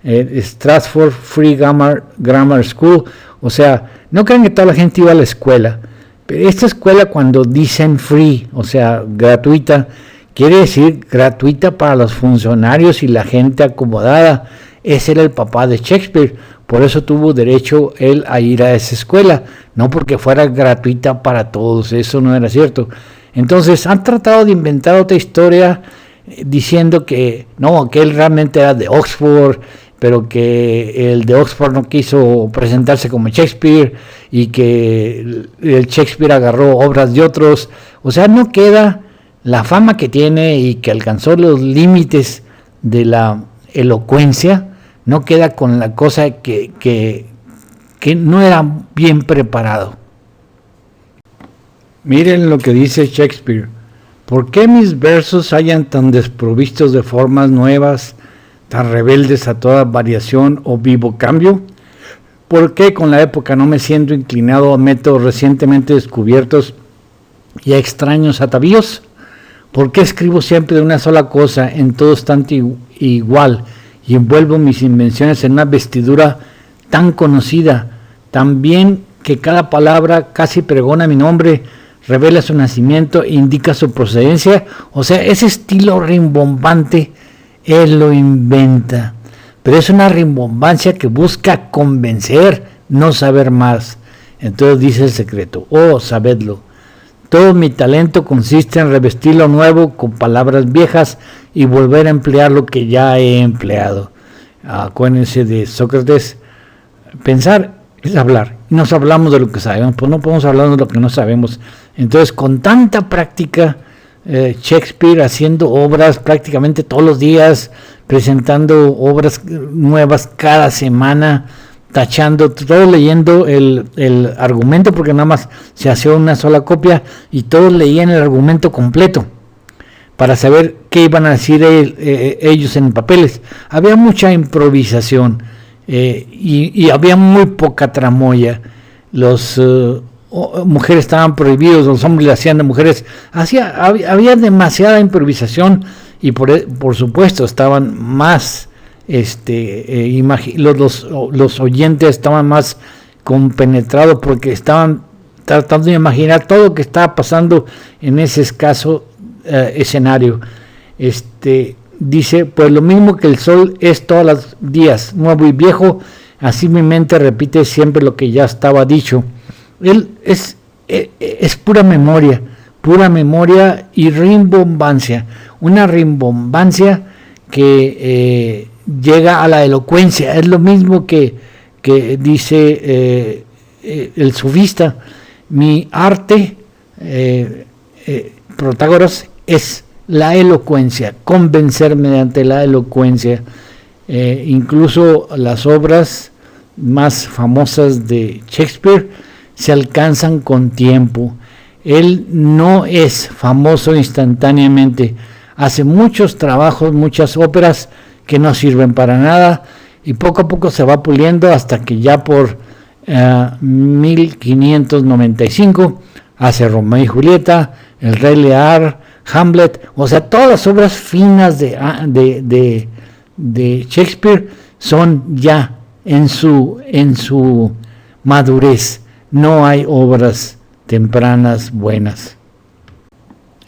Stratford Free Grammar School. O sea, no crean que toda la gente iba a la escuela, pero esta escuela, cuando dicen free, o sea, gratuita, quiere decir gratuita para los funcionarios y la gente acomodada. Ese era el papá de Shakespeare, por eso tuvo derecho él a ir a esa escuela, no porque fuera gratuita para todos, eso no era cierto. Entonces han tratado de inventar otra historia diciendo que no, que él realmente era de Oxford, pero que el de Oxford no quiso presentarse como Shakespeare, y que el Shakespeare agarró obras de otros. O sea, no queda la fama que tiene y que alcanzó los límites de la elocuencia, no queda con la cosa que no era bien preparado. Miren lo que dice Shakespeare: ¿Por qué mis versos hayan tan desprovistos de formas nuevas, tan rebeldes a toda variación o vivo cambio? ¿Por qué con la época no me siento inclinado a métodos recientemente descubiertos y a extraños atavíos? ¿Por qué escribo siempre de una sola cosa, en todo instante igual, y envuelvo mis invenciones en una vestidura tan conocida, tan bien que cada palabra casi pregona mi nombre, revela su nacimiento e indica su procedencia? O sea, ese estilo rimbombante él lo inventa, pero es una rimbombancia que busca convencer, no saber más. Entonces dice el secreto: oh, sabedlo, todo mi talento consiste en revestir lo nuevo con palabras viejas y volver a emplear lo que ya he empleado. Acuérdense de Sócrates: pensar es hablar. Nos hablamos de lo que sabemos, pues no podemos hablar de lo que no sabemos. Entonces, con tanta práctica, Shakespeare haciendo obras prácticamente todos los días, presentando obras nuevas cada semana, tachando, todos leyendo el argumento, porque nada más se hacía una sola copia, y todos leían el argumento completo para saber qué iban a decir ellos en papeles. Había mucha improvisación y había muy poca tramoya. Los mujeres estaban prohibidos, los hombres le hacían de mujeres. Había demasiada improvisación y por supuesto estaban más los oyentes estaban más compenetrados porque estaban tratando de imaginar todo lo que estaba pasando en ese escaso escenario. Dice: pues lo mismo que el sol es todos los días nuevo y viejo, así mi mente repite siempre lo que ya estaba dicho. Él es pura memoria y rimbombancia, una rimbombancia que llega a la elocuencia. Es lo mismo que dice el sofista: mi arte, Protágoras, es la elocuencia, convencer mediante la elocuencia. Incluso las obras más famosas de Shakespeare se alcanzan con tiempo. Él no es famoso instantáneamente, hace muchos trabajos, muchas óperas que no sirven para nada, y poco a poco se va puliendo hasta que ya por 1595 hace Romeo y Julieta, El Rey Lear, Hamlet. O sea, todas las obras finas de Shakespeare son ya en su madurez. No hay obras tempranas buenas.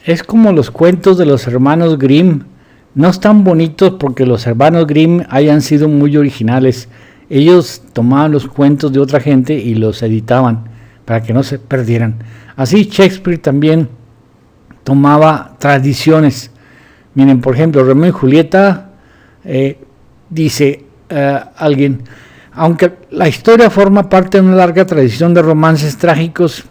Es como los cuentos de los hermanos Grimm. No están bonitos porque los hermanos Grimm hayan sido muy originales. Ellos tomaban los cuentos de otra gente y los editaban para que no se perdieran. Así Shakespeare también tomaba tradiciones. Miren, por ejemplo, Romeo y Julieta, dice alguien: aunque la historia forma parte de una larga tradición de romances trágicos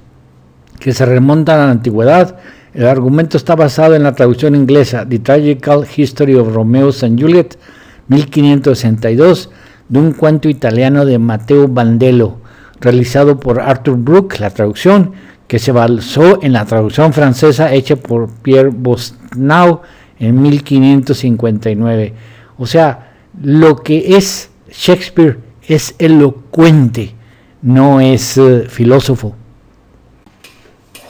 que se remontan a la antigüedad, el argumento está basado en la traducción inglesa The Tragical History of Romeo and Juliet, 1562, de un cuento italiano de Matteo Bandello, realizado por Arthur Brooke, la traducción, que se basó en la traducción francesa hecha por Pierre Bosnau en 1559. O sea, lo que es Shakespeare es elocuente, no es filósofo.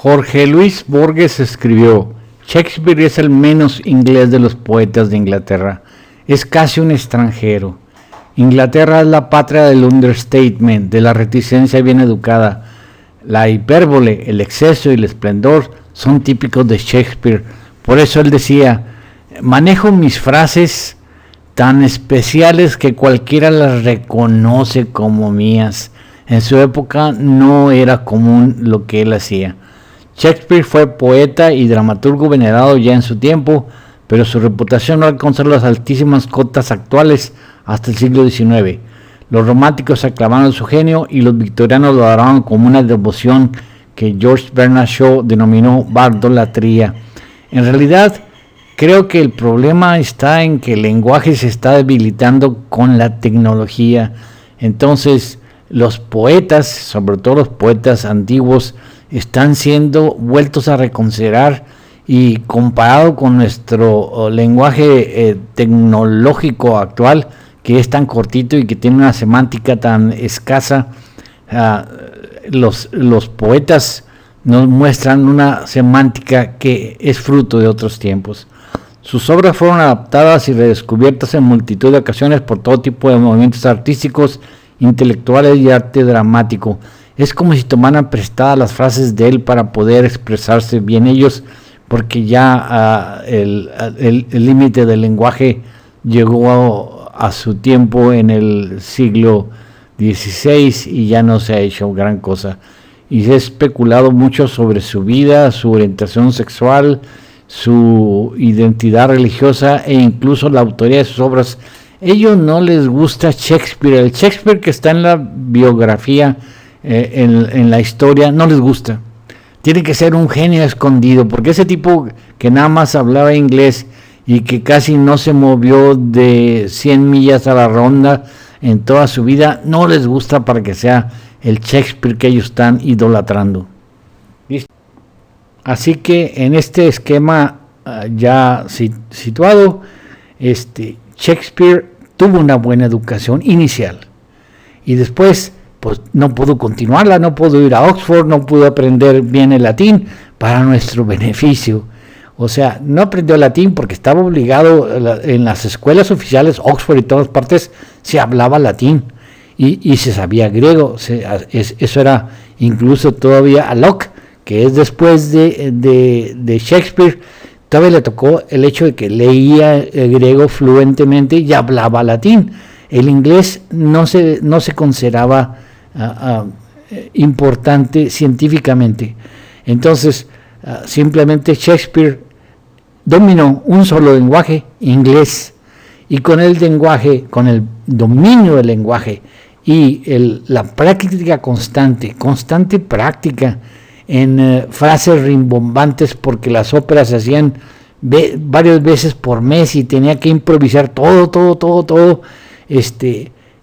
Jorge Luis Borges escribió: Shakespeare es el menos inglés de los poetas de Inglaterra, es casi un extranjero. Inglaterra es la patria del understatement, de la reticencia bien educada. La hipérbole, el exceso y el esplendor son típicos de Shakespeare. Por eso él decía: manejo mis frases tan especiales que cualquiera las reconoce como mías. En su época no era común lo que él hacía. Shakespeare fue poeta y dramaturgo venerado ya en su tiempo, pero su reputación no alcanzó las altísimas cotas actuales hasta el siglo XIX. Los románticos aclamaron su genio y los victorianos lo adoraban como una devoción que George Bernard Shaw denominó bardolatría. En realidad, creo que el problema está en que el lenguaje se está debilitando con la tecnología. Entonces, los poetas, sobre todo los poetas antiguos, están siendo vueltos a reconsiderar y comparado con nuestro lenguaje tecnológico actual, que es tan cortito y que tiene una semántica tan escasa, los poetas nos muestran una semántica que es fruto de otros tiempos. Sus obras fueron adaptadas y redescubiertas en multitud de ocasiones por todo tipo de movimientos artísticos, intelectuales y arte dramático. Es como si tomaran prestadas las frases de él para poder expresarse bien ellos, porque ya el límite del lenguaje llegó a su tiempo en el siglo XVI y ya no se ha hecho gran cosa. Y se ha especulado mucho sobre su vida, su orientación sexual, su identidad religiosa e incluso la autoría de sus obras. A ellos no les gusta Shakespeare. El Shakespeare que está en la biografía, en la historia, no les gusta. Tiene que ser un genio escondido, porque ese tipo que nada más hablaba inglés y que casi no se movió de 100 millas a la ronda en toda su vida, no les gusta para que sea el Shakespeare que ellos están idolatrando. Así que en este esquema ya situado, Shakespeare tuvo una buena educación inicial y después pues no pudo continuarla, no pudo ir a Oxford, no pudo aprender bien el latín para nuestro beneficio. O sea, no aprendió latín porque estaba obligado, en las escuelas oficiales, Oxford y todas partes, se hablaba latín y se sabía griego. Eso era incluso todavía a Locke, que es después de Shakespeare, todavía le tocó el hecho de que leía el griego fluentemente y hablaba latín. El inglés no se consideraba importante científicamente. Entonces, simplemente Shakespeare dominó un solo lenguaje, inglés, y con el lenguaje, con el dominio del lenguaje y la práctica constante práctica en frases rimbombantes, porque las óperas se hacían varias veces por mes y tenía que improvisar todo,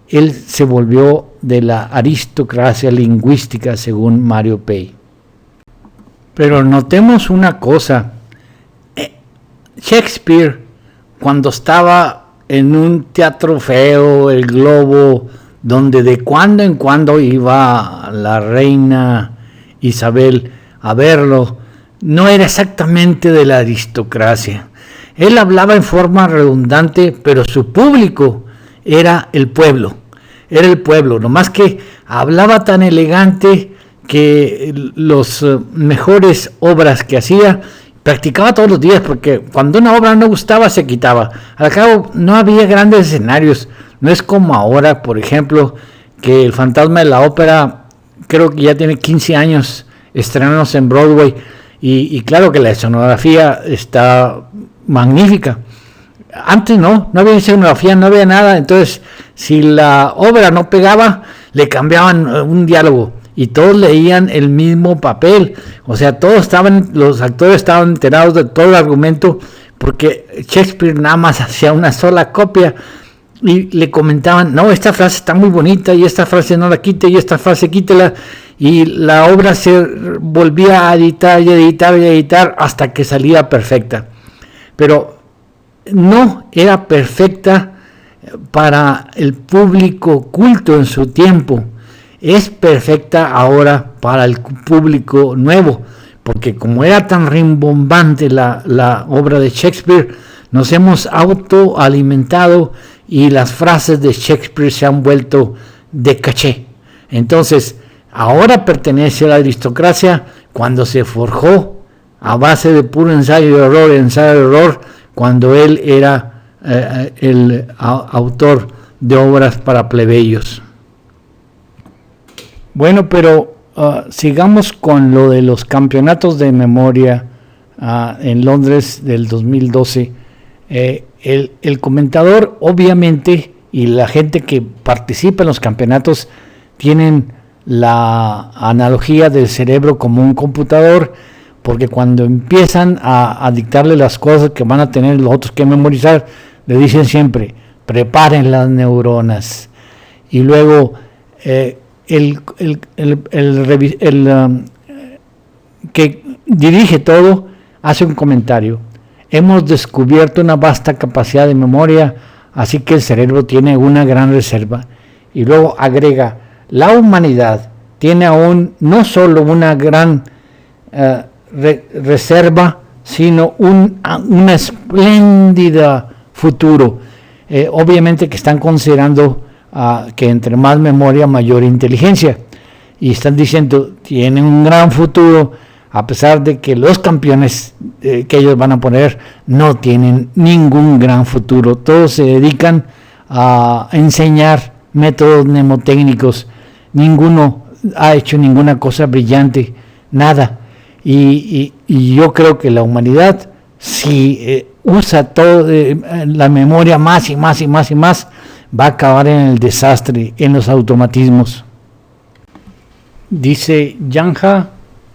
él se volvió de la aristocracia lingüística, según Mario Pei. Pero notemos una cosa, Shakespeare, cuando estaba en un teatro feo, el Globo, donde de cuando en cuando iba la reina Isabel a verlo, no era exactamente de la aristocracia. Él hablaba en forma redundante, pero su público era el pueblo, nomás que hablaba tan elegante que los mejores obras que hacía practicaba todos los días, porque cuando una obra no gustaba se quitaba. Al cabo no había grandes escenarios, no es como ahora, por ejemplo, que El Fantasma de la Ópera creo que ya tiene 15 años estrenándose en Broadway y claro que la escenografía está magnífica. Antes no había escenografía, no había nada, entonces si la obra no pegaba, le cambiaban un diálogo y todos leían el mismo papel, o sea, los actores estaban enterados de todo el argumento, porque Shakespeare nada más hacía una sola copia y le comentaban, no, esta frase está muy bonita y esta frase no la quite y esta frase quítela, y la obra se volvía a editar hasta que salía perfecta. Pero no era perfecta para el público culto en su tiempo, es perfecta ahora para el público nuevo, porque como era tan rimbombante la obra de Shakespeare, nos hemos autoalimentado y las frases de Shakespeare se han vuelto de caché. Entonces, ahora pertenece a la aristocracia cuando se forjó a base de puro ensayo y error, cuando él era el autor de obras para plebeyos. Bueno, pero sigamos con lo de los campeonatos de memoria en Londres del 2012. El comentador, obviamente, y la gente que participa en los campeonatos tienen la analogía del cerebro como un computador, porque cuando empiezan a dictarle las cosas que van a tener los otros que memorizar, le dicen siempre, preparen las neuronas. Y luego el que dirige todo hace un comentario. Hemos descubierto una vasta capacidad de memoria, así que el cerebro tiene una gran reserva. Y luego agrega, la humanidad tiene aún no solo una gran reserva, sino una espléndida futuro. Obviamente que están considerando que entre más memoria, mayor inteligencia. Y están diciendo, tienen un gran futuro, a pesar de que los campeones que ellos van a poner no tienen ningún gran futuro. Todos se dedican a enseñar métodos mnemotécnicos. Ninguno ha hecho ninguna cosa brillante, nada. Y yo creo que la humanidad, si usa todo la memoria más y más y más y más, va a acabar en el desastre, en los automatismos. Dice Janja,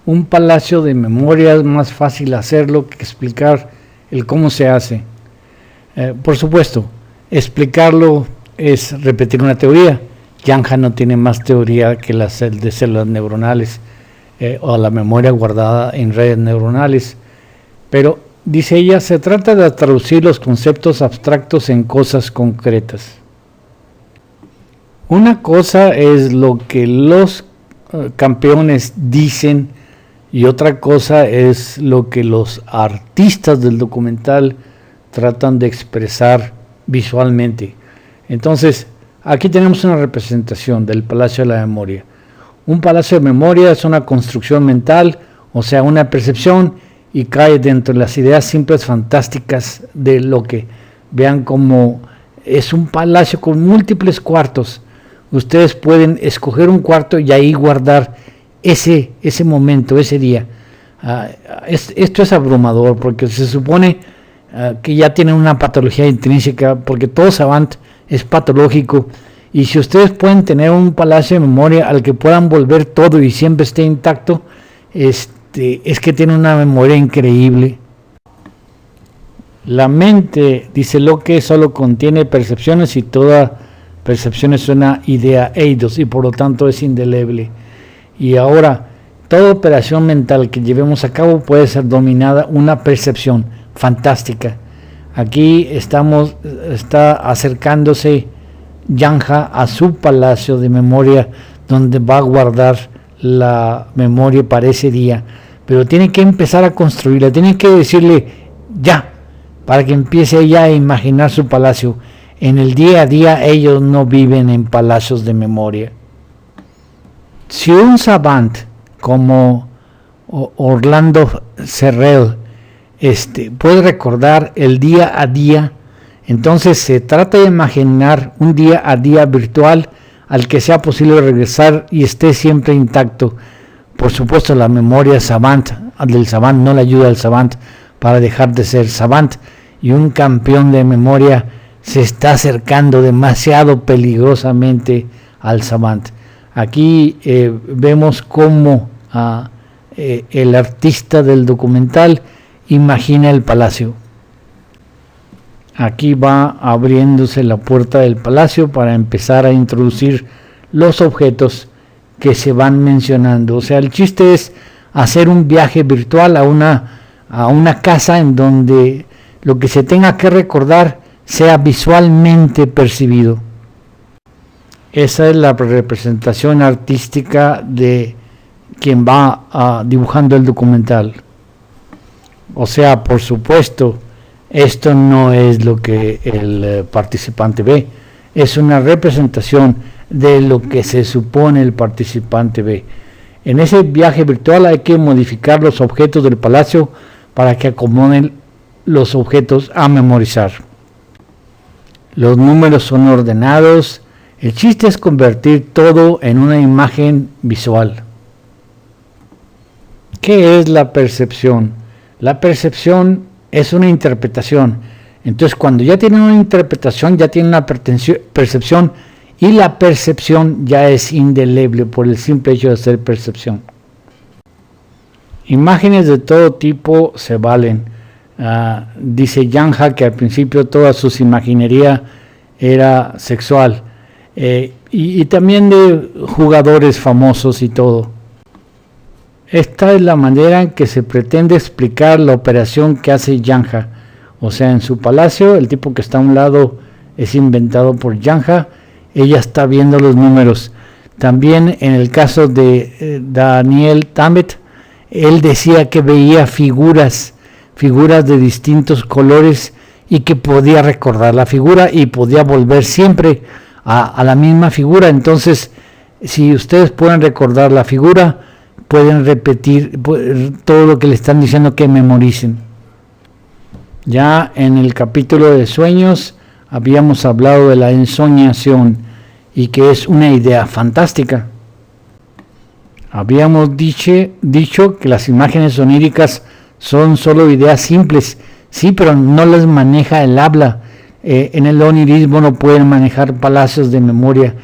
un palacio de memoria es más fácil hacerlo que explicar el cómo se hace. Por supuesto, explicarlo es repetir una teoría. Janja no tiene más teoría que las de células neuronales o la memoria guardada en redes neuronales. Pero, dice ella, se trata de traducir los conceptos abstractos en cosas concretas. Una cosa es lo que los campeones dicen y otra cosa es lo que los artistas del documental tratan de expresar visualmente. Entonces, aquí tenemos una representación del Palacio de la Memoria. Un palacio de memoria es una construcción mental, o sea, una percepción, y cae dentro de las ideas simples fantásticas de lo que vean como es un palacio con múltiples cuartos. Ustedes pueden escoger un cuarto y ahí guardar ese momento, ese día. Esto es abrumador porque se supone que ya tienen una patología intrínseca, porque todo savant es patológico. Y si ustedes pueden tener un palacio de memoria al que puedan volver todo y siempre esté intacto, es que tienen una memoria increíble. La mente, dice Locke, solo contiene percepciones y toda percepción es una idea eidos y por lo tanto es indeleble. Y ahora, toda operación mental que llevemos a cabo puede ser dominada una percepción fantástica. Aquí está acercándose Janja a su palacio de memoria donde va a guardar la memoria para ese día, pero tiene que empezar a construirla, tiene que decirle ya, para que empiece ella a imaginar su palacio. En el día a día ellos no viven en palacios de memoria. Si un savant como Orlando Serrell puede recordar el día a día, entonces se trata de imaginar un día a día virtual al que sea posible regresar y esté siempre intacto. Por supuesto, la memoria del savant no le ayuda al savant para dejar de ser savant, y un campeón de memoria se está acercando demasiado peligrosamente al savant. Aquí vemos cómo el artista del documental imagina el palacio. Aquí va abriéndose la puerta del palacio para empezar a introducir los objetos que se van mencionando. O sea, el chiste es hacer un viaje virtual a una casa en donde lo que se tenga que recordar sea visualmente percibido. Esa es la representación artística de quien va dibujando el documental. O sea, por supuesto, esto no es lo que el participante ve, es una representación de lo que se supone el participante ve. En ese viaje virtual hay que modificar los objetos del palacio para que acomoden los objetos a memorizar. Los números son ordenados. El chiste es convertir todo en una imagen visual. ¿Qué es la percepción? La percepción es una interpretación. Entonces, cuando ya tienen una interpretación, ya tienen una percepción, y la percepción ya es indeleble por el simple hecho de ser percepción. Imágenes de todo tipo se valen. Dice Janja que al principio toda su imaginería era sexual, y también de jugadores famosos y todo. Esta es la manera en que se pretende explicar la operación que hace Janja. O sea, en su palacio, el tipo que está a un lado es inventado por Janja, ella está viendo los números. También en el caso de Daniel Tammet, él decía que veía figuras de distintos colores y que podía recordar la figura y podía volver siempre a la misma figura. Entonces, si ustedes pueden recordar la figura, pueden repetir todo lo que le están diciendo que memoricen. Ya en el capítulo de sueños habíamos hablado de la ensoñación y que es una idea fantástica. Habíamos dicho que las imágenes oníricas son solo ideas simples, sí, pero no las maneja el habla. En el onirismo no pueden manejar palacios de memoria,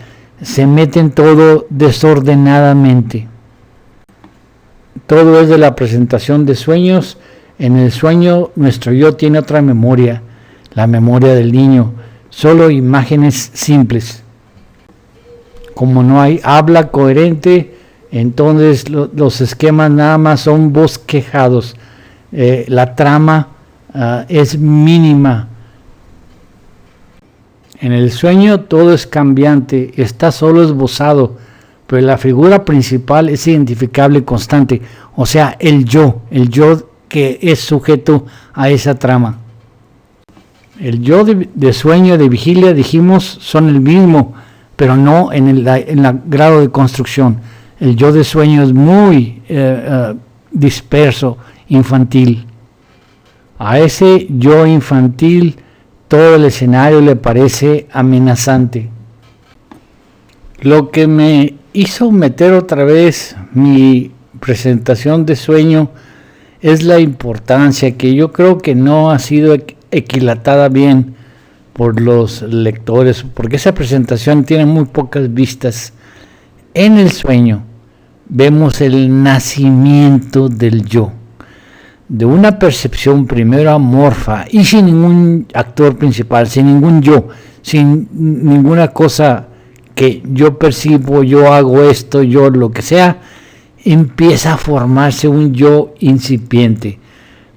se meten todo desordenadamente. Todo es de la presentación de sueños. En el sueño nuestro yo tiene otra memoria, la memoria del niño, solo imágenes simples. Como no hay habla coherente, entonces los esquemas nada más son bosquejados. La trama es mínima. En el sueño todo es cambiante, está solo esbozado, pero la figura principal es identificable y constante. O sea, el yo que es sujeto a esa trama. El yo de sueño, de vigilia, dijimos, son el mismo, pero no en el grado de construcción. El yo de sueño es muy disperso, infantil. A ese yo infantil todo el escenario le parece amenazante. Lo que me hizo meter otra vez mi presentación de sueño es la importancia que yo creo que no ha sido equilatada bien por los lectores, porque esa presentación tiene muy pocas vistas. En el sueño vemos el nacimiento del yo, de una percepción primero amorfa y sin ningún actor principal, sin ningún yo, sin ninguna cosa que yo percibo, yo hago esto, yo lo que sea, empieza a formarse un yo incipiente.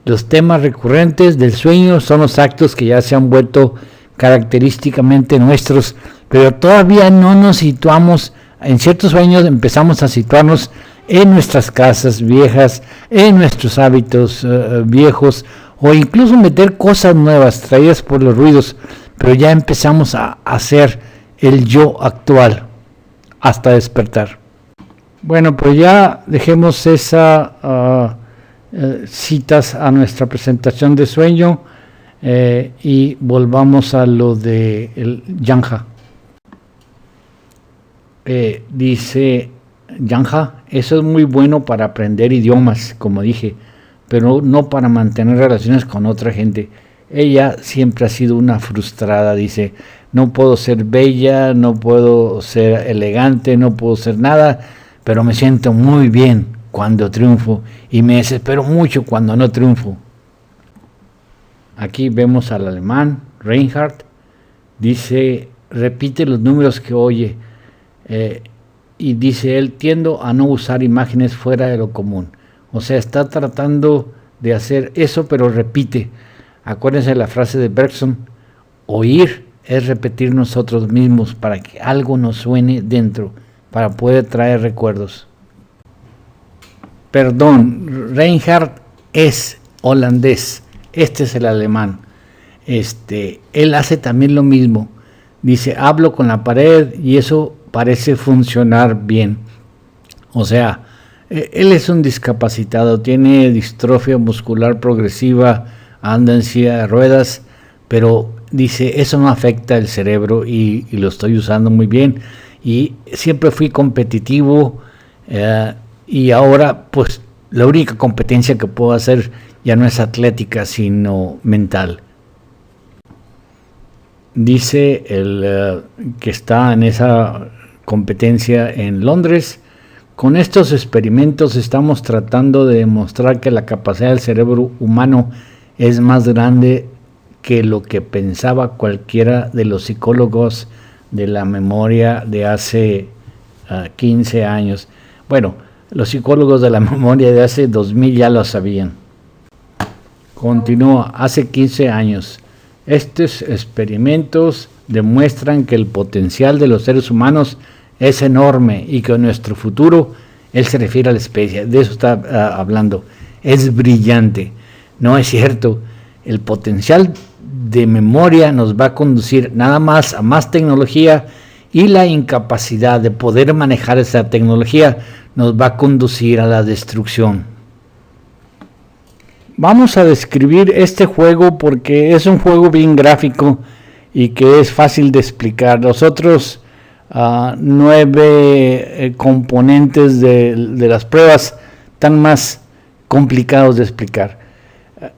Los temas recurrentes del sueño son los actos que ya se han vuelto característicamente nuestros, pero todavía no nos situamos. En ciertos sueños empezamos a situarnos en nuestras casas viejas, en nuestros hábitos viejos, o incluso meter cosas nuevas traídas por los ruidos, pero ya empezamos a hacer el yo actual hasta despertar. Bueno, pues ya dejemos esas citas a nuestra presentación de sueño y volvamos a lo de el Janja. Dice Janja, eso es muy bueno para aprender idiomas, como dije, pero no para mantener relaciones con otra gente. Ella siempre ha sido una frustrada, dice, no puedo ser bella, no puedo ser elegante, no puedo ser nada, pero me siento muy bien cuando triunfo y me desespero mucho cuando no triunfo. Aquí vemos al alemán Reinhardt, dice, repite los números que oye, y dice él, tiendo a no usar imágenes fuera de lo común. O sea, está tratando de hacer eso, pero repite. Acuérdense de la frase de Bergson, oír es repetir nosotros mismos para que algo nos suene dentro, para poder traer recuerdos. Perdón, Reinhardt es holandés, este es el alemán. Él hace también lo mismo. Dice, hablo con la pared y eso parece funcionar bien. O sea, él es un discapacitado, tiene distrofia muscular progresiva, anda en silla de ruedas, pero dice, eso no afecta el cerebro y lo estoy usando muy bien. Y siempre fui competitivo y ahora pues la única competencia que puedo hacer ya no es atlética, sino mental. Dice el que está en esa competencia en Londres, con estos experimentos estamos tratando de demostrar que la capacidad del cerebro humano es más grande que lo que pensaba cualquiera de los psicólogos de la memoria de hace 15 años. Bueno, Los psicólogos de la memoria de hace 2000 ya lo sabían. Continúa, hace 15 años. Estos experimentos demuestran que el potencial de los seres humanos es enorme y que nuestro futuro, él se refiere a la especie, de eso está hablando, es brillante. No es cierto, el potencial de memoria nos va a conducir nada más a más tecnología, y la incapacidad de poder manejar esa tecnología nos va a conducir a la destrucción. Vamos a describir este juego porque es un juego bien gráfico y que es fácil de explicar. Los otros 9 componentes de las pruebas están más complicados de explicar.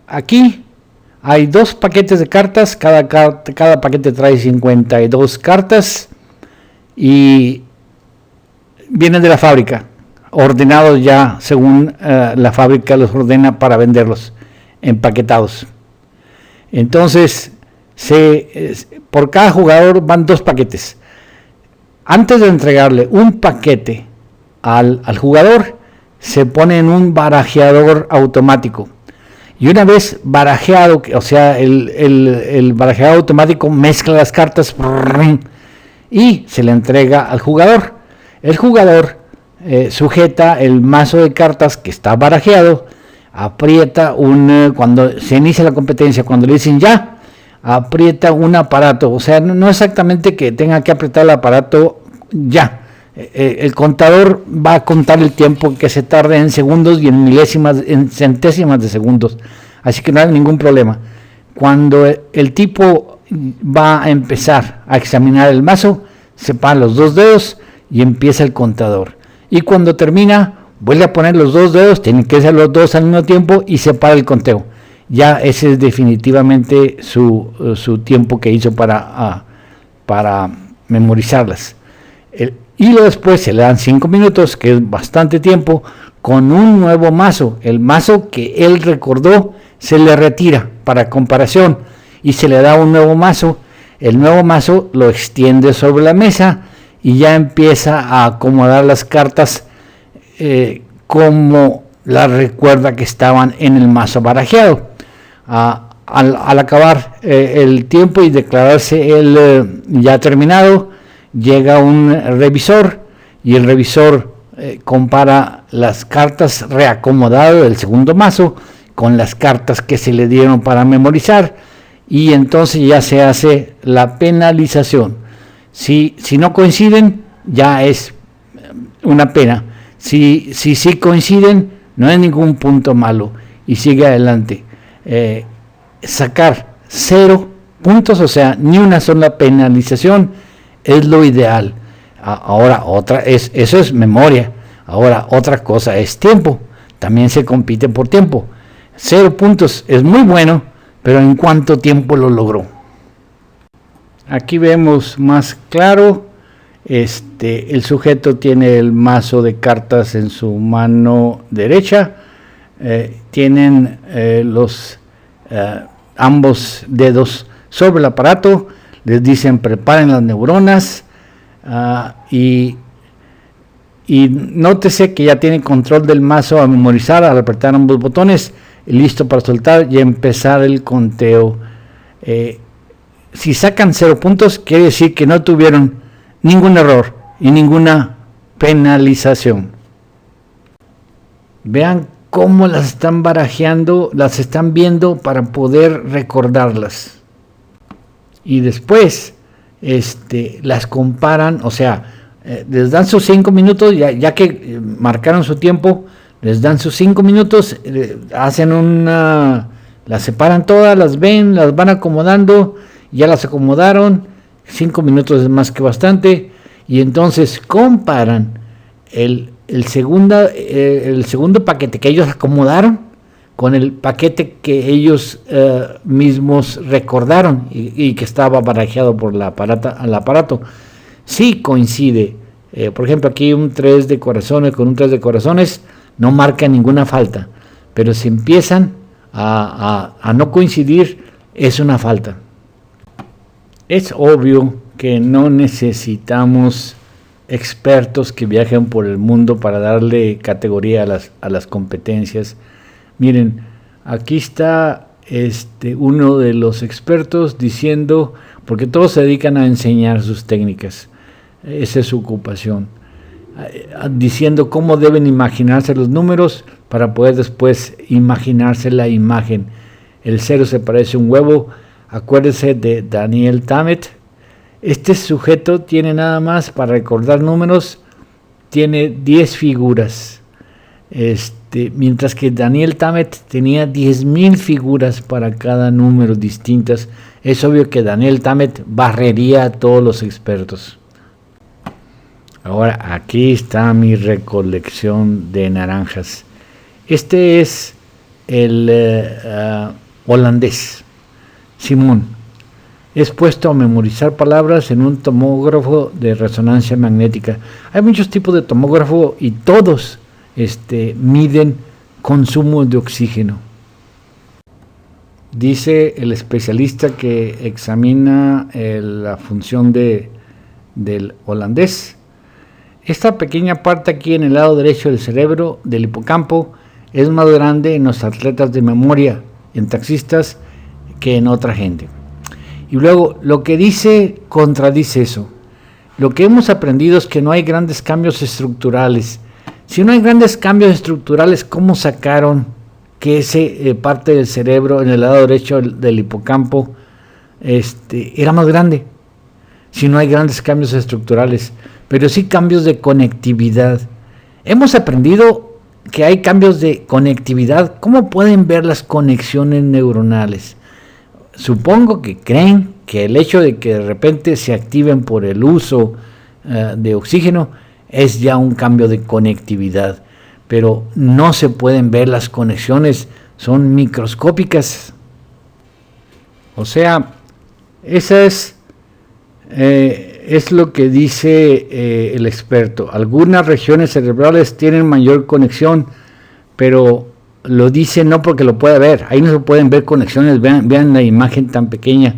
Aquí hay 2 paquetes de cartas, cada paquete trae 52 cartas y vienen de la fábrica, ordenados ya según la fábrica los ordena para venderlos, empaquetados. Entonces, por cada jugador van 2 paquetes. Antes de entregarle un paquete al jugador, se pone en un barajeador automático. Y una vez barajeado, o sea, el barajeado automático mezcla las cartas y se le entrega al jugador. El jugador sujeta el mazo de cartas que está barajeado, aprieta cuando se inicia la competencia, cuando le dicen ya, aprieta un aparato, o sea, no exactamente que tenga que apretar el aparato ya. El contador va a contar el tiempo que se tarde en segundos y en centésimas de segundos, así que no hay ningún problema. Cuando el tipo va a empezar a examinar el mazo, separa los 2 dedos y empieza el contador, y cuando termina vuelve a poner los 2 dedos, tienen que ser los 2 al mismo tiempo y separa el conteo. Ya ese es definitivamente su tiempo que hizo para memorizarlas. Y luego después se le dan 5 minutos, que es bastante tiempo, con un nuevo mazo. El mazo que él recordó se le retira para comparación y se le da un nuevo mazo. El nuevo mazo lo extiende sobre la mesa y ya empieza a acomodar las cartas como las recuerda que estaban en el mazo barajeado. Al acabar el tiempo y declararse el ya terminado, llega un revisor y el revisor compara las cartas reacomodadas del segundo mazo con las cartas que se le dieron para memorizar, y entonces ya se hace la penalización. Si no coinciden, ya es una pena. Si coinciden, no hay ningún punto malo y sigue adelante. Sacar 0 puntos, o sea, ni una sola penalización, es lo ideal. Ahora eso es memoria. Ahora otra cosa es tiempo. También se compite por tiempo. 0 puntos es muy bueno, pero ¿en cuánto tiempo lo logró? Aquí vemos más claro. El sujeto tiene el mazo de cartas en su mano derecha. Tienen ambos dedos sobre el aparato. Les dicen preparen las neuronas, y nótese que ya tiene control del mazo a memorizar al apretar ambos botones, listo para soltar y empezar el conteo. Si sacan 0 puntos, quiere decir que no tuvieron ningún error y ninguna penalización. Vean cómo las están barajeando, las están viendo para poder recordarlas. Y después las comparan, o sea, les dan sus 5 minutos, ya que marcaron su tiempo, les dan sus 5 minutos, hacen las separan todas, las ven, las van acomodando, ya las acomodaron, 5 minutos es más que bastante, y entonces comparan el segundo paquete que ellos acomodaron con el paquete que ellos mismos recordaron y que estaba barajeado por el aparato. Sí coincide. Por ejemplo, aquí un 3 de corazones con un 3 de corazones no marca ninguna falta, pero si empiezan a no coincidir, es una falta. Es obvio que no necesitamos expertos que viajan por el mundo para darle categoría a las competencias. Miren, aquí está uno de los expertos diciendo, porque todos se dedican a enseñar sus técnicas, esa es su ocupación, diciendo cómo deben imaginarse los números para poder después imaginarse la imagen. El 0 se parece a un huevo. Acuérdese de Daniel Tammet. Este sujeto tiene nada más, para recordar números, tiene 10 figuras. Mientras que Daniel Tammet tenía 10,000 figuras para cada número distintas. Es obvio que Daniel Tammet barrería a todos los expertos. Ahora, aquí está mi recolección de naranjas. Este es el holandés, Simon. Es puesto a memorizar palabras en un tomógrafo de resonancia magnética. Hay muchos tipos de tomógrafo y todos miden consumo de oxígeno. Dice el especialista que examina la función del holandés. Esta pequeña parte aquí en el lado derecho del cerebro, del hipocampo, es más grande en los atletas de memoria, en taxistas, que en otra gente. Y luego, lo que dice contradice eso. Lo que hemos aprendido es que no hay grandes cambios estructurales. Si no hay grandes cambios estructurales, ¿cómo sacaron que ese parte del cerebro en el lado derecho del hipocampo era más grande? Si no hay grandes cambios estructurales, pero sí cambios de conectividad. Hemos aprendido que hay cambios de conectividad. ¿Cómo pueden ver las conexiones neuronales? Supongo que creen que el hecho de que de repente se activen por el uso de oxígeno es ya un cambio de conectividad, pero no se pueden ver las conexiones, son microscópicas. O sea, esa es lo que dice el experto. Algunas regiones cerebrales tienen mayor conexión, pero lo dice no porque lo pueda ver. Ahí no se pueden ver conexiones. Vean la imagen tan pequeña.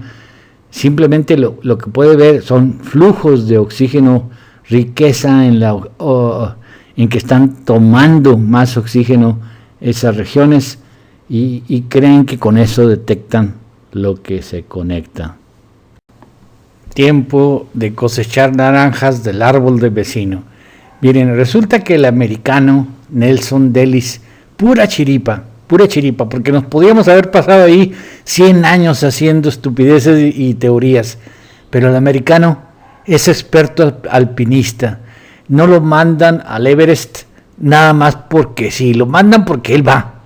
Simplemente lo que puede ver son flujos de oxígeno, riqueza en que están tomando más oxígeno esas regiones y creen que con eso detectan lo que se conecta. Tiempo de cosechar naranjas del árbol del vecino. Miren, resulta que el americano Nelson Dellis, pura chiripa, porque nos podíamos haber pasado ahí 100 años haciendo estupideces y teorías, pero el americano es experto alpinista. No lo mandan al Everest nada más porque sí, lo mandan porque él va,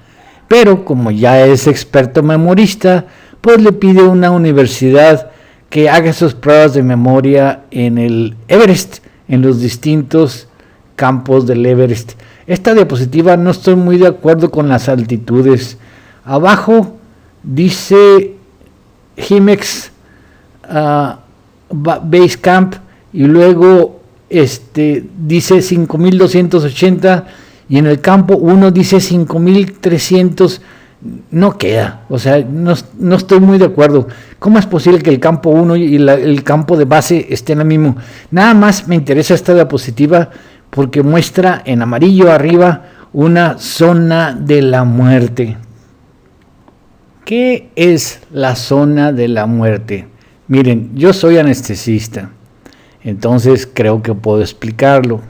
pero como ya es experto memorista, pues le pide a una universidad que haga sus pruebas de memoria en el Everest, en los distintos campos del Everest. Esta diapositiva no estoy muy de acuerdo con las altitudes. Abajo dice Himex Base Camp y luego dice 5280 y en el campo 1 dice 5300. No queda, o sea, no estoy muy de acuerdo. ¿Cómo es posible que el campo 1 y el campo de base estén al mismo? Nada más me interesa esta diapositiva porque muestra en amarillo arriba una zona de la muerte. ¿Qué es la zona de la muerte? Miren, yo soy anestesista, entonces creo que puedo explicarlo.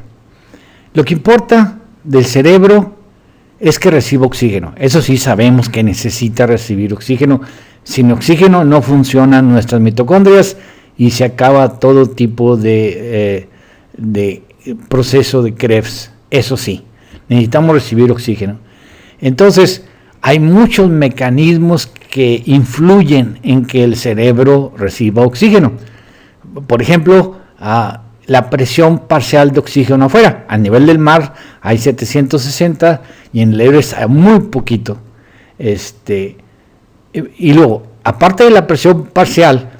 Lo que importa del cerebro es que reciba oxígeno. Eso sí sabemos que necesita recibir oxígeno. Sin oxígeno no funcionan nuestras mitocondrias y se acaba todo tipo de proceso de Krebs. Eso sí, necesitamos recibir oxígeno. Entonces, hay muchos mecanismos que influyen en que el cerebro reciba oxígeno. Por ejemplo, la presión parcial de oxígeno afuera. A nivel del mar hay 760 y en el Everest hay muy poquito. Y luego, aparte de la presión parcial,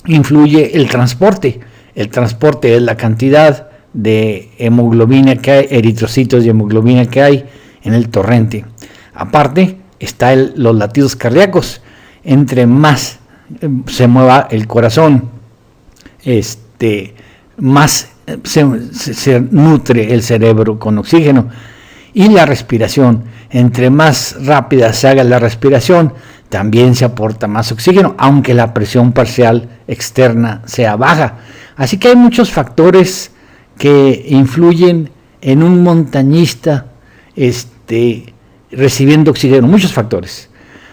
influye el transporte. El transporte es la cantidad de hemoglobina que hay, eritrocitos y hemoglobina que hay en el torrente. Aparte, está los latidos cardíacos. Entre más se mueva el corazón, más se nutre el cerebro con oxígeno. Y la respiración, entre más rápida se haga la respiración, también se aporta más oxígeno, aunque la presión parcial externa sea baja. Así que hay muchos factores que influyen en un montañista recibiendo oxígeno, muchos factores.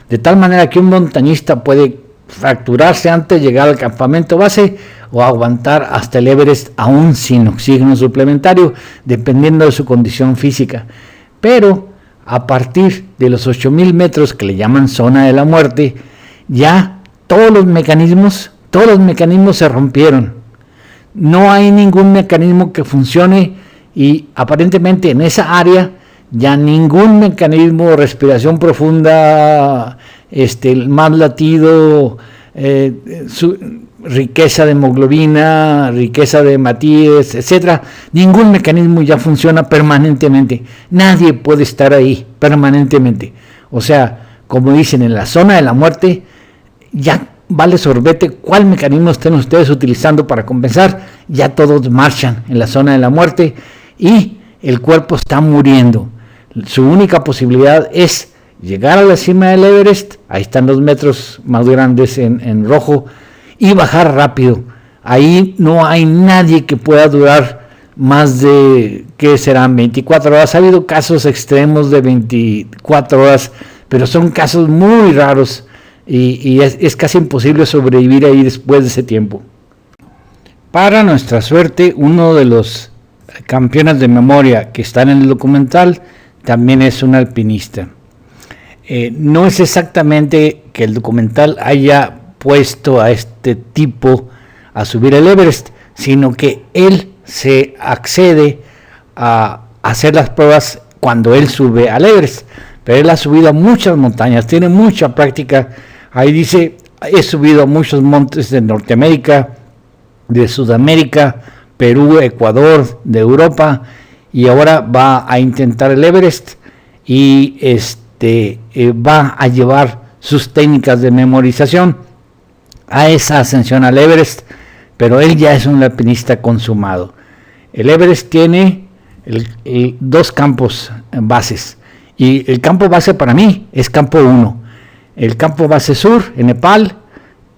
De tal manera que un montañista puede fracturarse antes de llegar al campamento base o aguantar hasta el Everest aún sin oxígeno suplementario, dependiendo de su condición física. Pero a partir de los 8,000 metros, que le llaman zona de la muerte, ya todos los mecanismos se rompieron. No hay ningún mecanismo que funcione y aparentemente en esa área ya ningún mecanismo de respiración profunda, más latido, riqueza de hemoglobina, riqueza de hematíes, etcétera, ningún mecanismo ya funciona permanentemente. Nadie puede estar ahí permanentemente. O sea, como dicen, en la zona de la muerte ya vale sorbete cuál mecanismo estén ustedes utilizando para compensar, ya todos marchan en la zona de la muerte y el cuerpo está muriendo. Su única posibilidad es llegar a la cima del Everest, ahí están los metros más grandes en rojo, y bajar rápido. Ahí no hay nadie que pueda durar más de, ¿qué serán? 24 horas. Ha habido casos extremos de 24 horas, pero son casos muy raros y es casi imposible sobrevivir ahí después de ese tiempo. Para nuestra suerte, uno de los campeones de memoria que están en el documental también es un alpinista. No es exactamente que el documental haya puesto a este tipo a subir el Everest, sino que él se accede a hacer las pruebas cuando él sube al Everest. Pero él ha subido a muchas montañas, tiene mucha práctica. Ahí dice, he subido a muchos montes de Norteamérica, de Sudamérica, Perú, Ecuador, de Europa, y ahora va a intentar el Everest y va a llevar sus técnicas de memorización a esa ascensión al Everest, pero él ya es un alpinista consumado. El Everest tiene dos campos bases, y el campo base para mí es campo 1. El campo base sur en Nepal,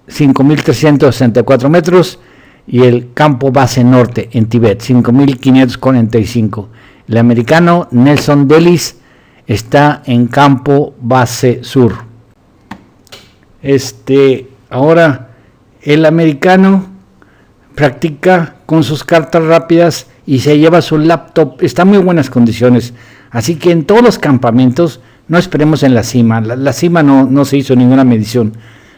5.364 metros, y el campo base norte en Tibet, 5.545. El americano Nelson Dellis está en campo base sur. Ahora el americano practica con sus cartas rápidas y se lleva su laptop, está en muy buenas condiciones, así que en todos los campamentos no esperemos en la cima. La cima no se hizo ninguna medición,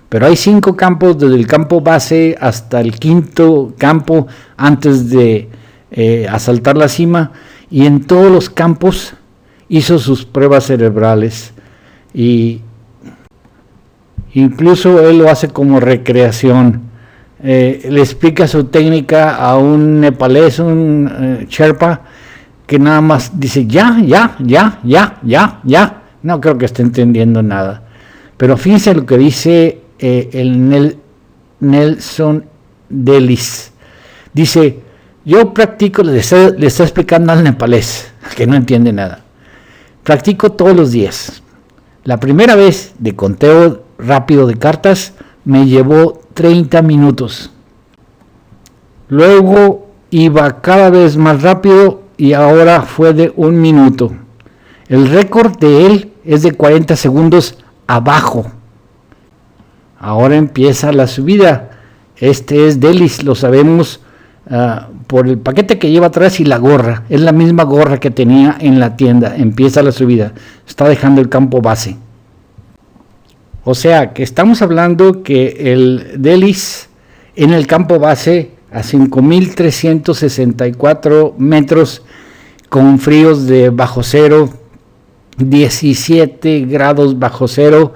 pero hay 5 campos desde el campo base hasta el 5.º campo antes de asaltar la cima, y en todos los campos hizo sus pruebas cerebrales, y incluso él lo hace como recreación. Le explica su técnica a un nepalés, un Sherpa, que nada más dice ya, no creo que esté entendiendo nada, pero fíjense lo que dice el Nelson Dellis. Dice, yo practico, le está explicando al nepalés, que no entiende nada, practico todos los días. La primera vez de conteo rápido de cartas me llevó 30 minutos. Luego iba cada vez más rápido y ahora fue de 1 minuto. El récord de él es de 40 segundos abajo. Ahora empieza la subida. Este es Dellis, lo sabemos por el paquete que lleva atrás y la gorra. Es la misma gorra que tenía en la tienda. Empieza la subida. Está dejando el campo base. O sea, que estamos hablando que el Dellis en el campo base a 5.364 metros con fríos de bajo cero, 17 grados bajo cero,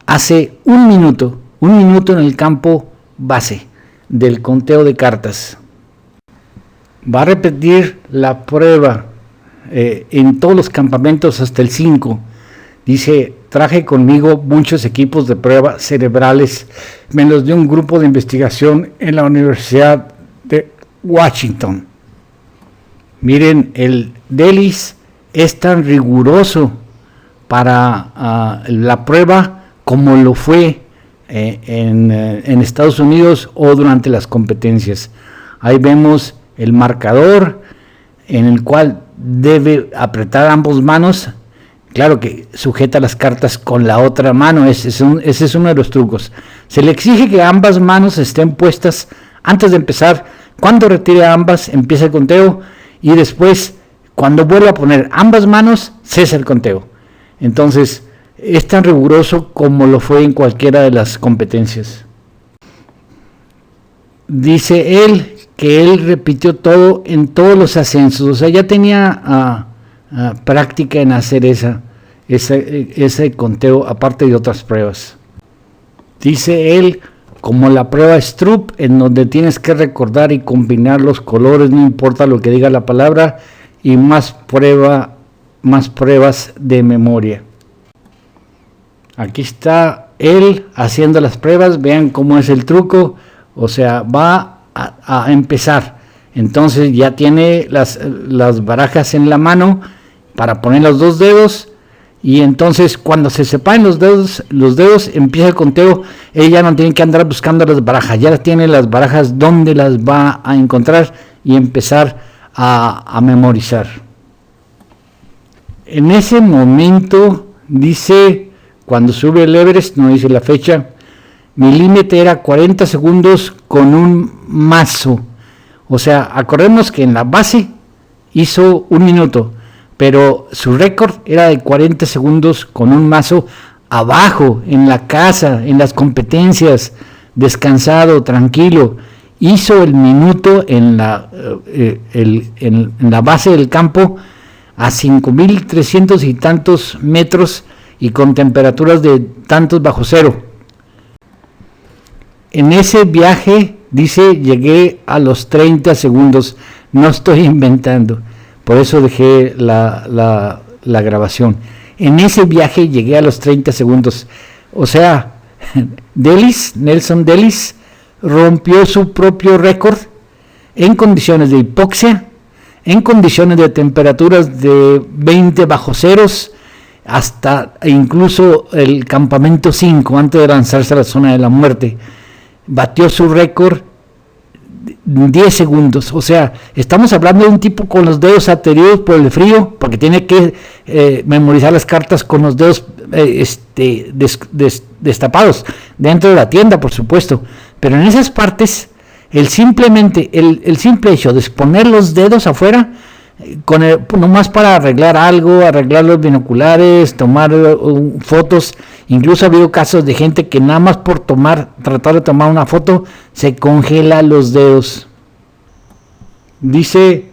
hace 1 minuto en el campo base del conteo de cartas. Va a repetir la prueba en todos los campamentos hasta el 5. Dice, traje conmigo muchos equipos de prueba cerebrales, me los dio un grupo de investigación en la Universidad de Washington. Miren, el DELIS es tan riguroso para la prueba como lo fue en Estados Unidos o durante las competencias. Ahí vemos el marcador en el cual debe apretar ambas manos. Claro que sujeta las cartas con la otra mano, ese es uno de los trucos. Se le exige que ambas manos estén puestas antes de empezar. Cuando retire ambas, empieza el conteo, y después, cuando vuelva a poner ambas manos, cesa el conteo. Entonces, es tan riguroso como lo fue en cualquiera de las competencias. Dice él que él repitió todo en todos los ascensos, o sea, ya tenía práctica en hacer ese conteo, aparte de otras pruebas. Dice él, como la prueba Stroop, en donde tienes que recordar y combinar los colores, no importa lo que diga la palabra, y más pruebas de memoria. Aquí está él haciendo las pruebas, vean cómo es el truco, o sea, va a empezar, entonces ya tiene las barajas en la mano para poner los dos dedos, y entonces cuando se separen los dedos empieza el conteo. Ella no tiene que andar buscando las barajas, ya tiene las barajas donde las va a encontrar y empezar a memorizar. En ese momento, dice, cuando sube el Everest, no dice la fecha, mi límite era 40 segundos con un mazo. O sea, acordemos que en la base hizo 1 minuto, pero su récord era de 40 segundos con un mazo abajo, en la casa, en las competencias, descansado, tranquilo. Hizo el minuto en la base del campo a 5.300 y tantos metros y con temperaturas de tantos bajo cero. En ese viaje, dice, llegué a los 30 segundos, no estoy inventando, por eso dejé la grabación. En ese viaje llegué a los 30 segundos, o sea, Nelson Delis rompió su propio récord en condiciones de hipoxia, en condiciones de temperaturas de 20 bajo ceros, hasta incluso el campamento 5, antes de lanzarse a la zona de la muerte. Batió su récord 10 segundos, o sea, estamos hablando de un tipo con los dedos ateridos por el frío, porque tiene que memorizar las cartas con los dedos destapados, dentro de la tienda, por supuesto, pero en esas partes, el simple hecho de poner los dedos afuera, nomás para arreglar algo, arreglar los binoculares, tomar fotos. Incluso ha habido casos de gente que nada más por tratar de tomar una foto, se congela los dedos. Dice,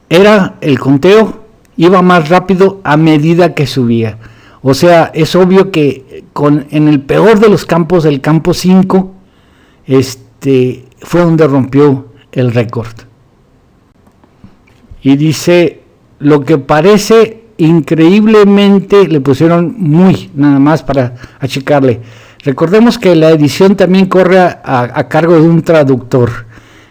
era el conteo, iba más rápido a medida que subía. O sea, es obvio que en el peor de los campos, el campo 5, fue donde rompió el récord. Y dice, lo que parece increíblemente, le pusieron muy, nada más para achicarle. Recordemos que la edición también corre a cargo de un traductor.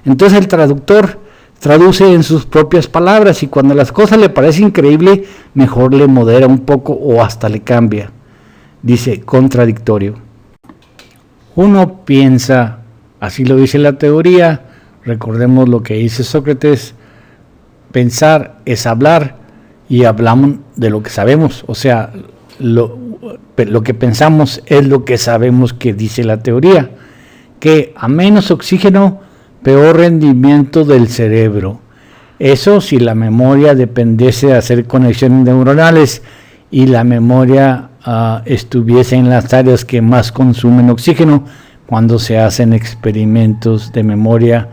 Entonces el traductor traduce en sus propias palabras, y cuando las cosas le parecen increíble, mejor le modera un poco o hasta le cambia. Dice, contradictorio. Uno piensa, así lo dice la teoría, recordemos lo que dice Sócrates, pensar es hablar, y hablamos de lo que sabemos, o sea, lo que pensamos es lo que sabemos que dice la teoría, que a menos oxígeno, peor rendimiento del cerebro. Eso si la memoria dependiese de hacer conexiones neuronales y la memoria estuviese en las áreas que más consumen oxígeno, cuando se hacen experimentos de memoria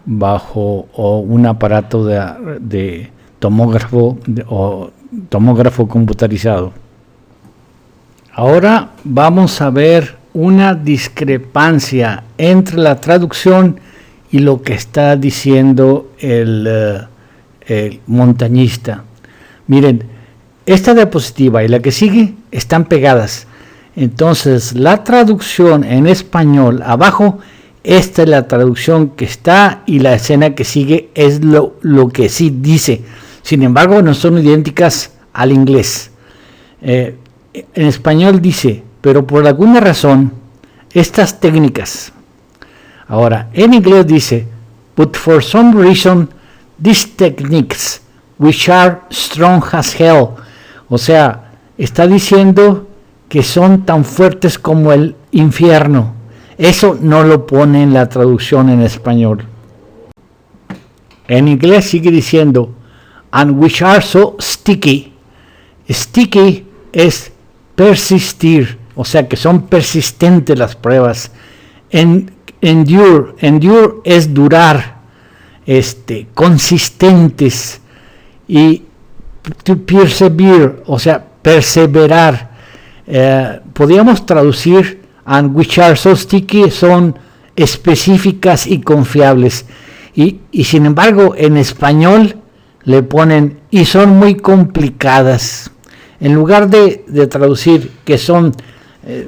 bajo un aparato de tomógrafo o tomógrafo computarizado. Ahora vamos a ver una discrepancia entre la traducción y lo que está diciendo el montañista. Miren, esta diapositiva y la que sigue están pegadas. Entonces, la traducción en español abajo esta es la traducción que está y la escena que sigue es lo que sí dice. Sin embargo, no son idénticas al inglés. En español dice, pero por alguna razón, estas técnicas. Ahora, en inglés dice, but for some reason, these techniques, which are strong as hell. O sea, está diciendo que son tan fuertes como el infierno. Eso no lo pone en la traducción en español. En inglés sigue diciendo, and which are so sticky. Sticky es persistir, o sea que son persistentes las pruebas. Endure es durar, consistentes. Y to persevere, o sea, perseverar. Podríamos traducir and which are so sticky, son específicas y confiables. Y sin embargo, en español le ponen y son muy complicadas. En lugar de traducir que son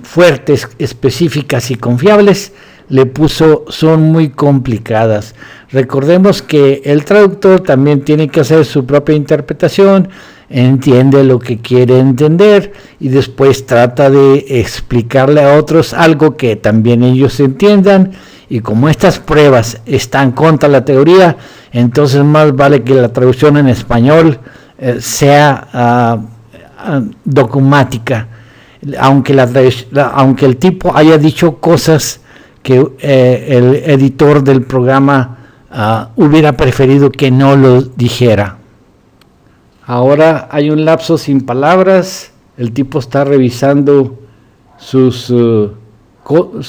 fuertes, específicas y confiables, le puso son muy complicadas. Recordemos que el traductor también tiene que hacer su propia interpretación, entiende lo que quiere entender y después trata de explicarle a otros algo que también ellos entiendan, y como estas pruebas están contra la teoría, entonces más vale que la traducción en español sea dogmática, aunque el tipo haya dicho cosas que el editor del programa hubiera preferido que no lo dijera. Ahora hay un lapso sin palabras, el tipo está revisando sus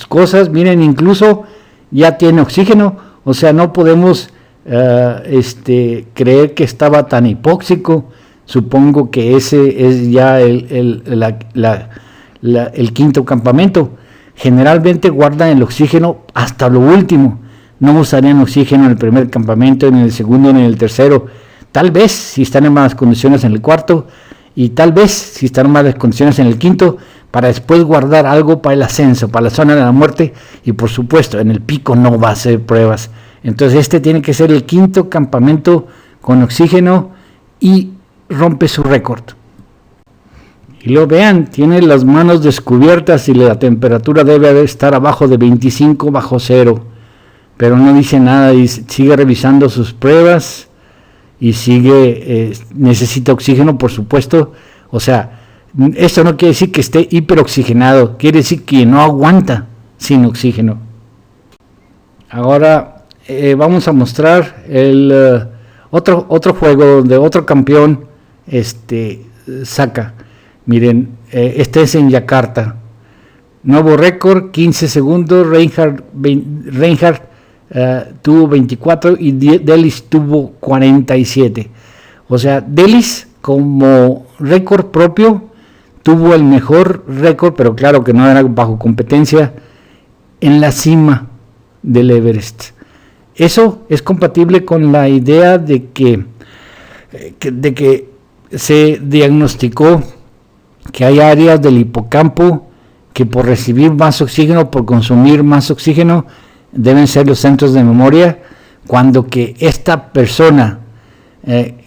cosas, miren, incluso ya tiene oxígeno, o sea, no podemos creer que estaba tan hipóxico. Supongo que ese es ya el quinto campamento. Generalmente guardan el oxígeno hasta lo último, no usarían oxígeno en el primer campamento, en el segundo, ni en el tercero. Tal vez si están en malas condiciones en el cuarto, y tal vez si están en malas condiciones en el quinto, para después guardar algo para el ascenso, para la zona de la muerte, y por supuesto en el pico no va a hacer pruebas. Entonces tiene que ser el quinto campamento con oxígeno y rompe su récord. Y lo vean, tiene las manos descubiertas y la temperatura debe estar abajo de 25 bajo cero, pero no dice nada y sigue revisando sus pruebas. Y sigue, necesita oxígeno, por supuesto. O sea, esto no quiere decir que esté hiperoxigenado, quiere decir que no aguanta sin oxígeno. Ahora vamos a mostrar el otro juego donde otro campeón saca. Miren, este es en Yakarta. Nuevo récord, 15 segundos, Reinhardt tuvo 24 y Delis tuvo 47. O sea, Delis como récord propio tuvo el mejor récord, pero claro que no era bajo competencia, en la cima del Everest. Eso es compatible con la idea de que se diagnosticó que hay áreas del hipocampo que por recibir más oxígeno, por consumir más oxígeno, deben ser los centros de memoria, cuando que esta persona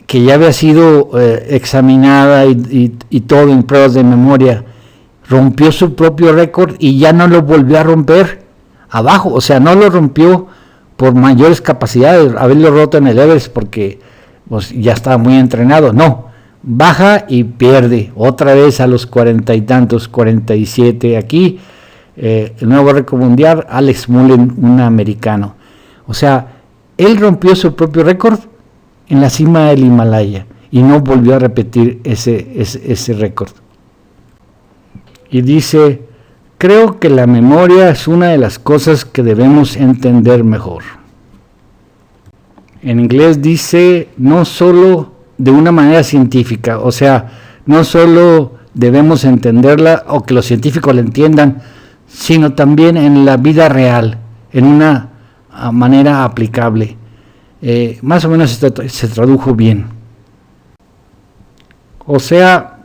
que ya había sido examinada y todo en pruebas de memoria, rompió su propio récord y ya no lo volvió a romper abajo, o sea, no lo rompió por mayores capacidades, haberlo roto en el Everest porque pues, ya estaba muy entrenado, no, baja y pierde otra vez a los 40 y tantos, 47 aquí. El nuevo récord mundial, Alex Mullen, un americano. O sea, él rompió su propio récord en la cima del Himalaya y no volvió a repetir ese récord. Y dice, creo que la memoria es una de las cosas que debemos entender mejor. En inglés dice, no solo de una manera científica, o sea, no solo debemos entenderla o que los científicos la entiendan, sino también en la vida real, en una manera aplicable. Más o menos se tradujo bien. O sea,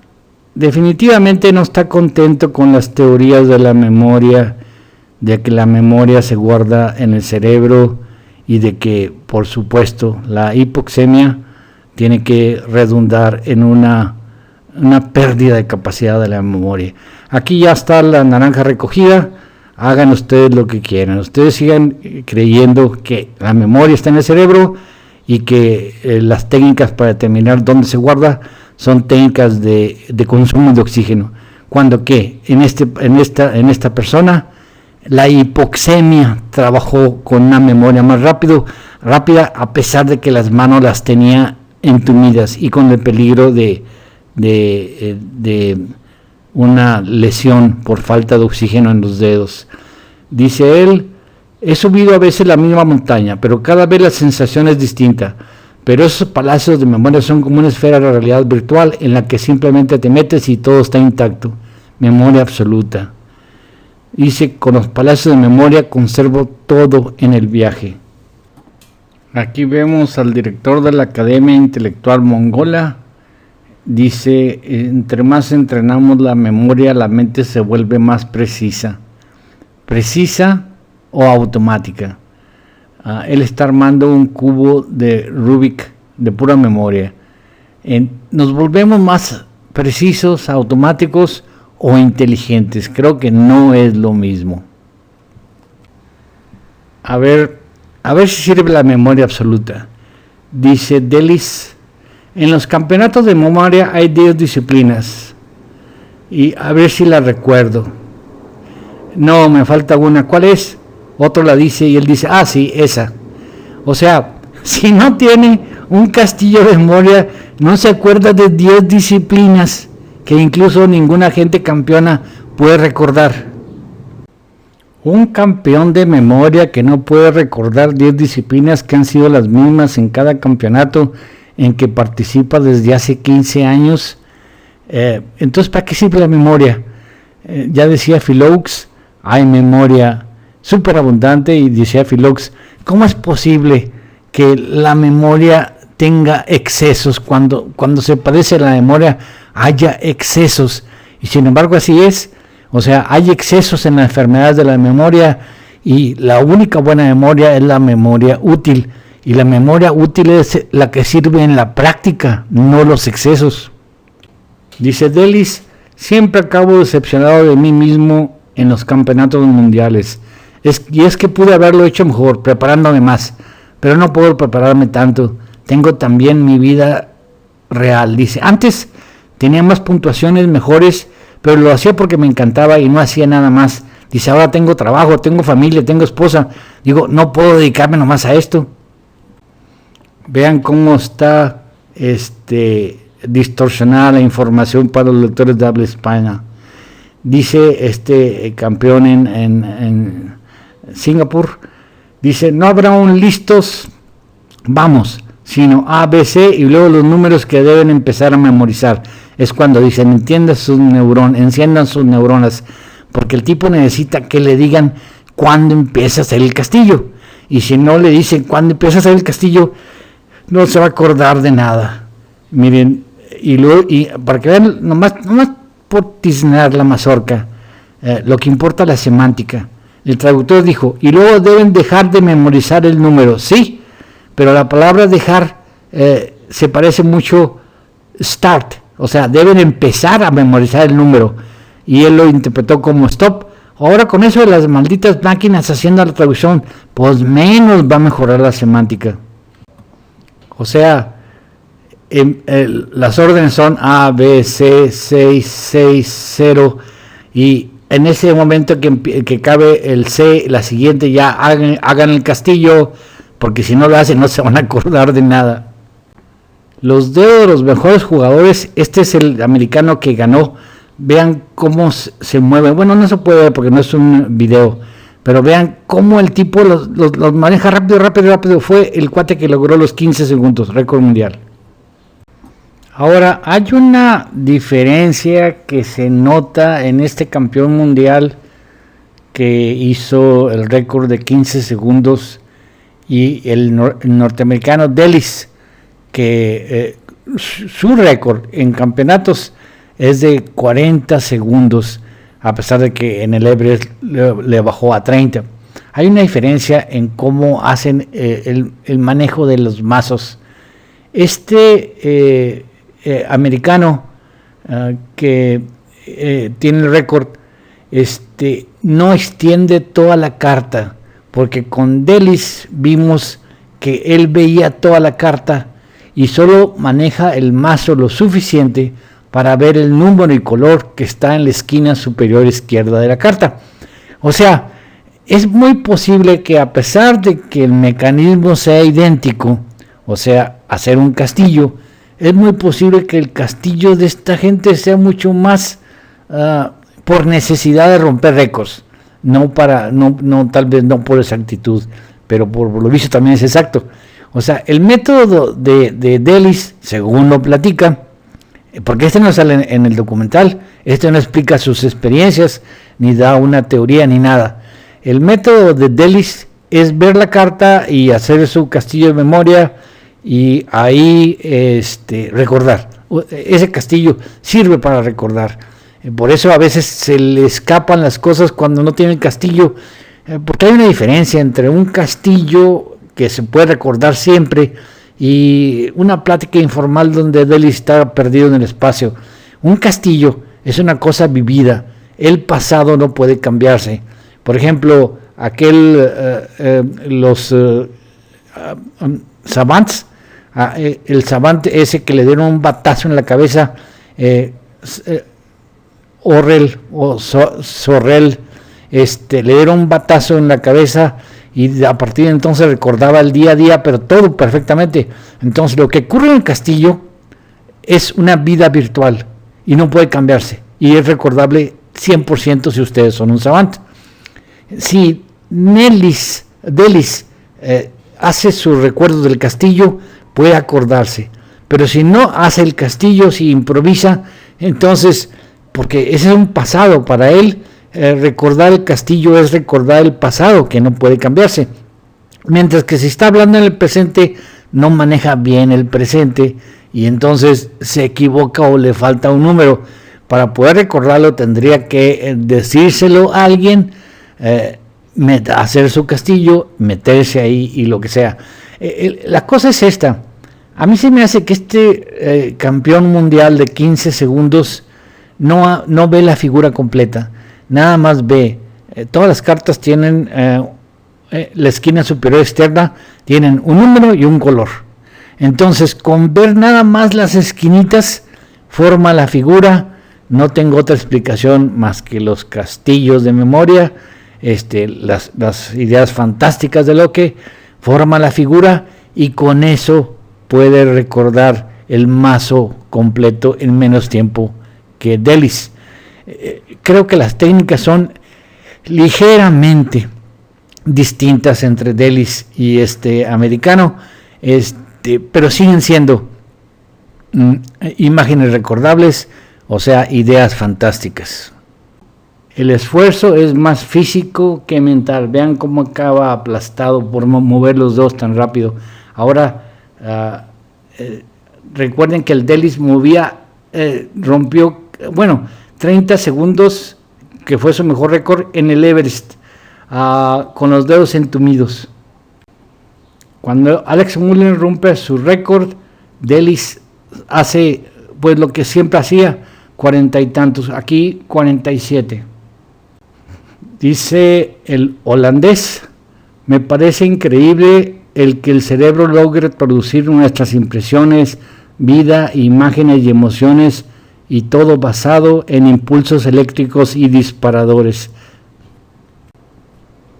definitivamente no está contento con las teorías de la memoria de que la memoria se guarda en el cerebro y de que, por supuesto, la hipoxemia tiene que redundar en una pérdida de capacidad de la memoria. Aquí ya está la naranja recogida, hagan ustedes lo que quieran, ustedes sigan creyendo que la memoria está en el cerebro y que las técnicas para determinar dónde se guarda son técnicas de consumo de oxígeno, cuando que en esta persona la hipoxemia trabajó con una memoria más rápida, a pesar de que las manos las tenía entumidas y con el peligro de una lesión por falta de oxígeno en los dedos. Dice él: he subido a veces la misma montaña, pero cada vez la sensación es distinta. Pero esos palacios de memoria son como una esfera de realidad virtual en la que simplemente te metes y todo está intacto. Memoria absoluta. Dice: con los palacios de memoria conservo todo en el viaje. Aquí vemos al director de la Academia Intelectual Mongola. Dice: entre más entrenamos la memoria, la mente se vuelve más precisa. ¿Precisa o automática? Él está armando un cubo de Rubik de pura memoria. ¿Nos volvemos más precisos, automáticos o inteligentes? Creo que no es lo mismo. A ver si sirve la memoria absoluta. Dice Delis: en los campeonatos de memoria hay 10 disciplinas. Y a ver si la recuerdo. No, me falta una. ¿Cuál es? Otro la dice y él dice: sí, esa. O sea, si no tiene un castillo de memoria, no se acuerda de 10 disciplinas que incluso ninguna gente campeona puede recordar. Un campeón de memoria que no puede recordar 10 disciplinas que han sido las mismas en cada campeonato en que participa desde hace 15 años. Entonces, ¿para qué sirve la memoria? Ya decía Philaux, hay memoria súper abundante, y decía Philaux: ¿cómo es posible que la memoria tenga excesos? Cuando se padece la memoria haya excesos, y sin embargo así es. O sea, hay excesos en las enfermedades de la memoria, y la única buena memoria es la memoria útil, y la memoria útil es la que sirve en la práctica, no los excesos. Dice Delis: siempre acabo decepcionado de mí mismo en los campeonatos mundiales. Y es que pude haberlo hecho mejor, preparándome más, pero no puedo prepararme tanto. Tengo también mi vida real. Dice: antes tenía más puntuaciones mejores, pero lo hacía porque me encantaba y no hacía nada más. Dice: ahora tengo trabajo, tengo familia, tengo esposa. Digo, no puedo dedicarme nomás a esto. Vean cómo está distorsionada la información para los lectores de habla hispana. Dice este campeón en Singapur, dice: no habrá un listos, vamos, sino A, B, C y luego los números que deben empezar a memorizar. Es cuando dicen: enciendan sus neuronas, porque el tipo necesita que le digan cuándo empieza a hacer el castillo, y si no le dicen cuándo empieza a hacer el castillo, no se va a acordar de nada. Miren, y para que vean, nomás por tiznar la mazorca, lo que importa es la semántica. El traductor dijo: y luego deben dejar de memorizar el número. Sí, pero la palabra dejar se parece mucho start, o sea, deben empezar a memorizar el número, y él lo interpretó como stop. Ahora, con eso de las malditas máquinas haciendo la traducción, pues menos va a mejorar la semántica. O sea, las órdenes son A, B, C, 6, 6, 0, y en ese momento que cabe el C, la siguiente ya hagan el castillo, porque si no lo hacen no se van a acordar de nada. Los dedos de los mejores jugadores, este es el americano que ganó. Vean cómo se mueve. Bueno, no se puede ver porque no es un video, pero vean cómo el tipo los maneja rápido. Fue el cuate que logró los 15 segundos, récord mundial. Ahora, hay una diferencia que se nota en este campeón mundial que hizo el récord de 15 segundos y el norteamericano Delis, que su récord en campeonatos es de 40 segundos. a pesar de que en el Everest le bajó a 30. Hay una diferencia en cómo hacen el manejo de los mazos. Americano que tiene el récord, no extiende toda la carta, porque con Delis vimos que él veía toda la carta y solo maneja el mazo lo suficiente para ver el número y color que está en la esquina superior izquierda de la carta. O sea, es muy posible que, a pesar de que el mecanismo sea idéntico, o sea, hacer un castillo, es muy posible que el castillo de esta gente sea mucho más por necesidad de romper récords, tal vez no por exactitud, pero por lo visto también es exacto. O sea, el método de Delis, según lo platica, porque no sale en el documental, no explica sus experiencias, ni da una teoría ni nada. El método de Delis es ver la carta y hacer su castillo de memoria y ahí recordar. Ese castillo sirve para recordar. Por eso a veces se le escapan las cosas cuando no tiene el castillo, porque hay una diferencia entre un castillo que se puede recordar siempre y una plática informal donde Delis está perdido en el espacio. Un castillo es una cosa vivida, el pasado no puede cambiarse. Por ejemplo, los savants, el savante ese que le dieron un batazo en la cabeza, Sorrel, le dieron un batazo en la cabeza y a partir de entonces recordaba el día a día, pero todo perfectamente. Entonces lo que ocurre en el castillo es una vida virtual y no puede cambiarse y es recordable 100% si ustedes son un savant. Si Delis hace sus recuerdos del castillo, puede acordarse, pero si no hace el castillo, si improvisa, entonces, porque ese es un pasado para él, recordar el castillo es recordar el pasado que no puede cambiarse, mientras que si está hablando en el presente no maneja bien el presente y entonces se equivoca o le falta un número. Para poder recordarlo tendría que decírselo a alguien, hacer su castillo, meterse ahí y lo que sea. La cosa es esta. A mí se me hace que campeón mundial de 15 segundos no ve la figura completa, nada más ve. Todas las cartas tienen la esquina superior externa, tienen un número y un color. Entonces, con ver nada más las esquinitas, forma la figura. No tengo otra explicación más que los castillos de memoria, las ideas fantásticas de Locke, forma la figura y con eso puede recordar el mazo completo en menos tiempo que Delis. Creo que las técnicas son ligeramente distintas entre Delis y americano, pero siguen siendo imágenes recordables, o sea, ideas fantásticas. El esfuerzo es más físico que mental. Vean cómo acaba aplastado por mover los dedos tan rápido. Ahora, recuerden que el Delis rompió, 30 segundos, que fue su mejor récord en el Everest, con los dedos entumidos. Cuando Alex Mullen rompe su récord, Delis hace pues lo que siempre hacía, 40 y tantos, aquí 47. Dice el holandés: me parece increíble el que el cerebro logre producir nuestras impresiones, vida, imágenes y emociones, y todo basado en impulsos eléctricos y disparadores.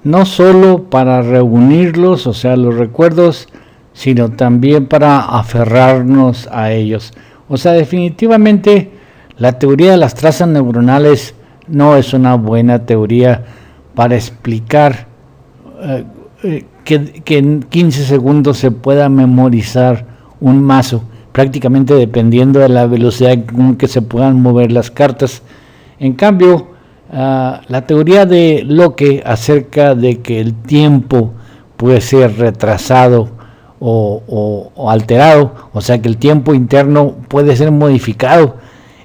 No solo para reunirlos, o sea, los recuerdos, sino también para aferrarnos a ellos. O sea, definitivamente la teoría de las trazas neuronales no es una buena teoría para explicar que en 15 segundos se pueda memorizar un mazo, prácticamente dependiendo de la velocidad con que se puedan mover las cartas. En cambio, la teoría de Locke acerca de que el tiempo puede ser retrasado o alterado, o sea que el tiempo interno puede ser modificado.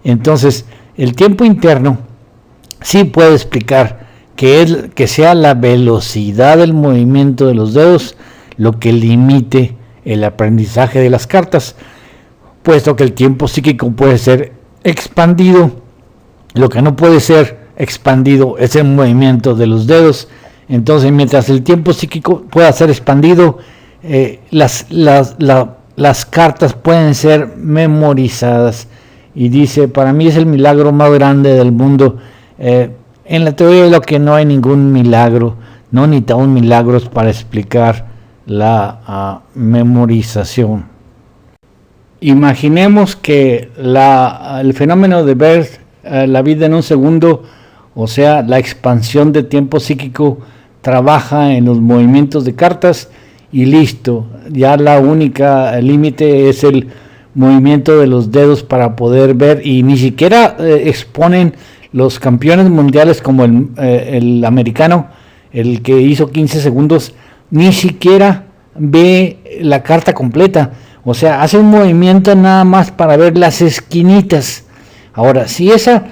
Entonces, el tiempo interno sí puede explicar que sea la velocidad del movimiento de los dedos lo que limite el aprendizaje de las cartas, puesto que el tiempo psíquico puede ser expandido. Lo que no puede ser expandido es el movimiento de los dedos. Entonces, mientras el tiempo psíquico pueda ser expandido, las cartas pueden ser memorizadas. Y dice, para mí es el milagro más grande del mundo. En la teoría de lo que no hay ningún milagro, no necesitamos milagros para explicar la memorización. Imaginemos que el fenómeno de ver la vida en un segundo, o sea, la expansión de tiempo psíquico, trabaja en los movimientos de cartas y listo. Ya la única límite es el movimiento de los dedos para poder ver, y ni siquiera exponen los campeones mundiales como el americano, el que hizo 15 segundos, ni siquiera ve la carta completa. O sea, hace un movimiento nada más para ver las esquinitas. Ahora, si ese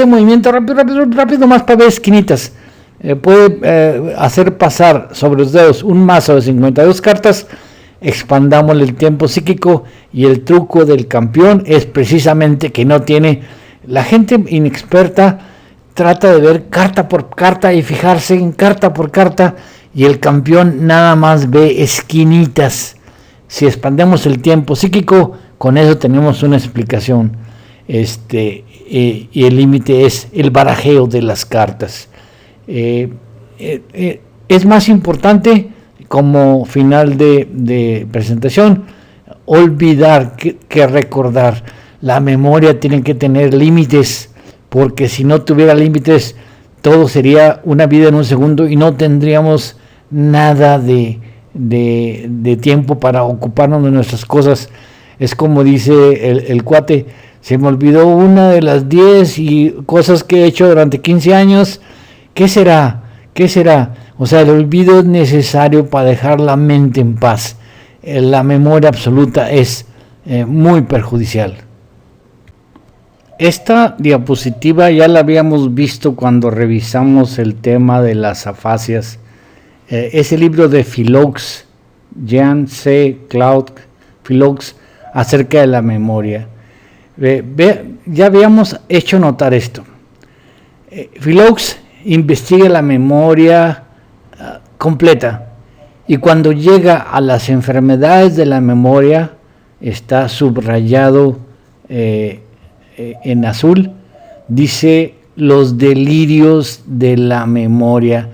movimiento rápido más para ver esquinitas puede hacer pasar sobre los dedos un mazo de 52 cartas, expandamos el tiempo psíquico, y el truco del campeón es precisamente que no tiene. La gente inexperta trata de ver carta por carta y fijarse en carta por carta, y el campeón nada más ve esquinitas. Si expandemos el tiempo psíquico, con eso tenemos una explicación. Y el límite es el barajeo de las cartas. Es más importante, como final de presentación, olvidar que recordar. La memoria tiene que tener límites, porque si no tuviera límites, todo sería una vida en un segundo y no tendríamos nada de tiempo para ocuparnos de nuestras cosas. Es como dice el cuate, se me olvidó una de las 10 y cosas que he hecho durante 15 años. ¿Qué será? O sea, el olvido es necesario para dejar la mente en paz. La memoria absoluta es muy perjudicial. Esta diapositiva ya la habíamos visto cuando revisamos el tema de las afasias. Ese libro de Philaux, Jean C. Claude Philaux, acerca de la memoria. Ya habíamos hecho notar esto. Philaux investiga la memoria completa, y cuando llega a las enfermedades de la memoria, está subrayado en azul, dice los delirios de la memoria.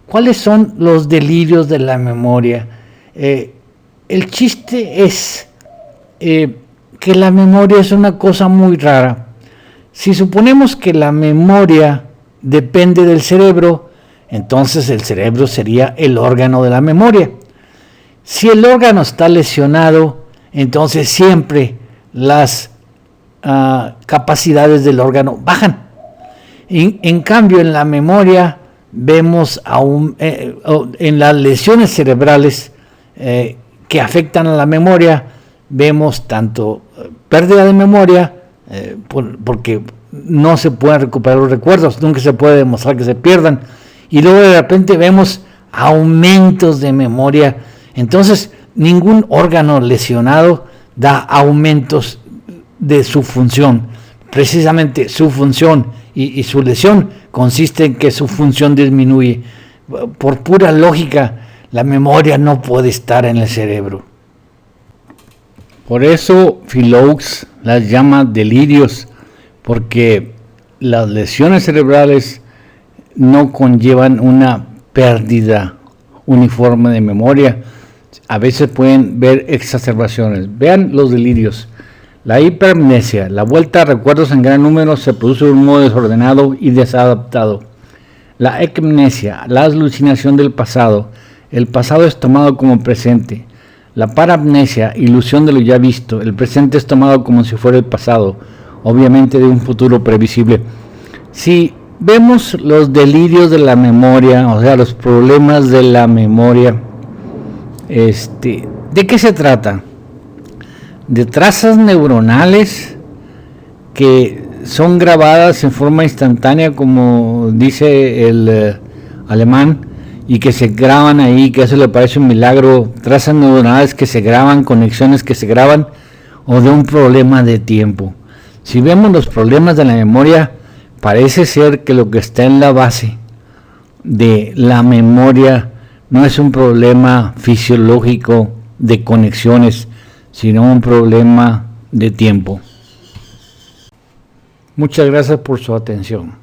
¿Cuáles son los delirios de la memoria? El chiste es que la memoria es una cosa muy rara. Si suponemos que la memoria depende del cerebro, entonces el cerebro sería el órgano de la memoria. Si el órgano está lesionado, entonces siempre las capacidades del órgano bajan. En cambio, en la memoria vemos en las lesiones cerebrales que afectan a la memoria, vemos tanto pérdida de memoria, porque no se pueden recuperar los recuerdos, nunca se puede demostrar que se pierdan, y luego de repente vemos aumentos de memoria. Entonces, ningún órgano lesionado da aumentos de su función. Precisamente su función y su lesión consiste en que su función disminuye. Por pura lógica, la memoria no puede estar en el cerebro. Por eso Philaux las llama delirios, porque las lesiones cerebrales no conllevan una pérdida uniforme de memoria. A veces pueden ver exacerbaciones. Vean los delirios. La hiperamnesia, la vuelta a recuerdos en gran número, se produce de un modo desordenado y desadaptado. La ecmnesia, la alucinación del pasado. El pasado es tomado como presente. La paramnesia, ilusión de lo ya visto. El presente es tomado como si fuera el pasado, obviamente de un futuro previsible. Si vemos los delirios de la memoria, o sea, los problemas de la memoria, ¿de qué se trata? De trazas neuronales que son grabadas en forma instantánea, como dice el alemán, y que se graban ahí, que eso le parece un milagro, trazas neuronales que se graban, conexiones que se graban, o de un problema de tiempo. Si vemos los problemas de la memoria, parece ser que lo que está en la base de la memoria no es un problema fisiológico de conexiones, sino un problema de tiempo. Muchas gracias por su atención.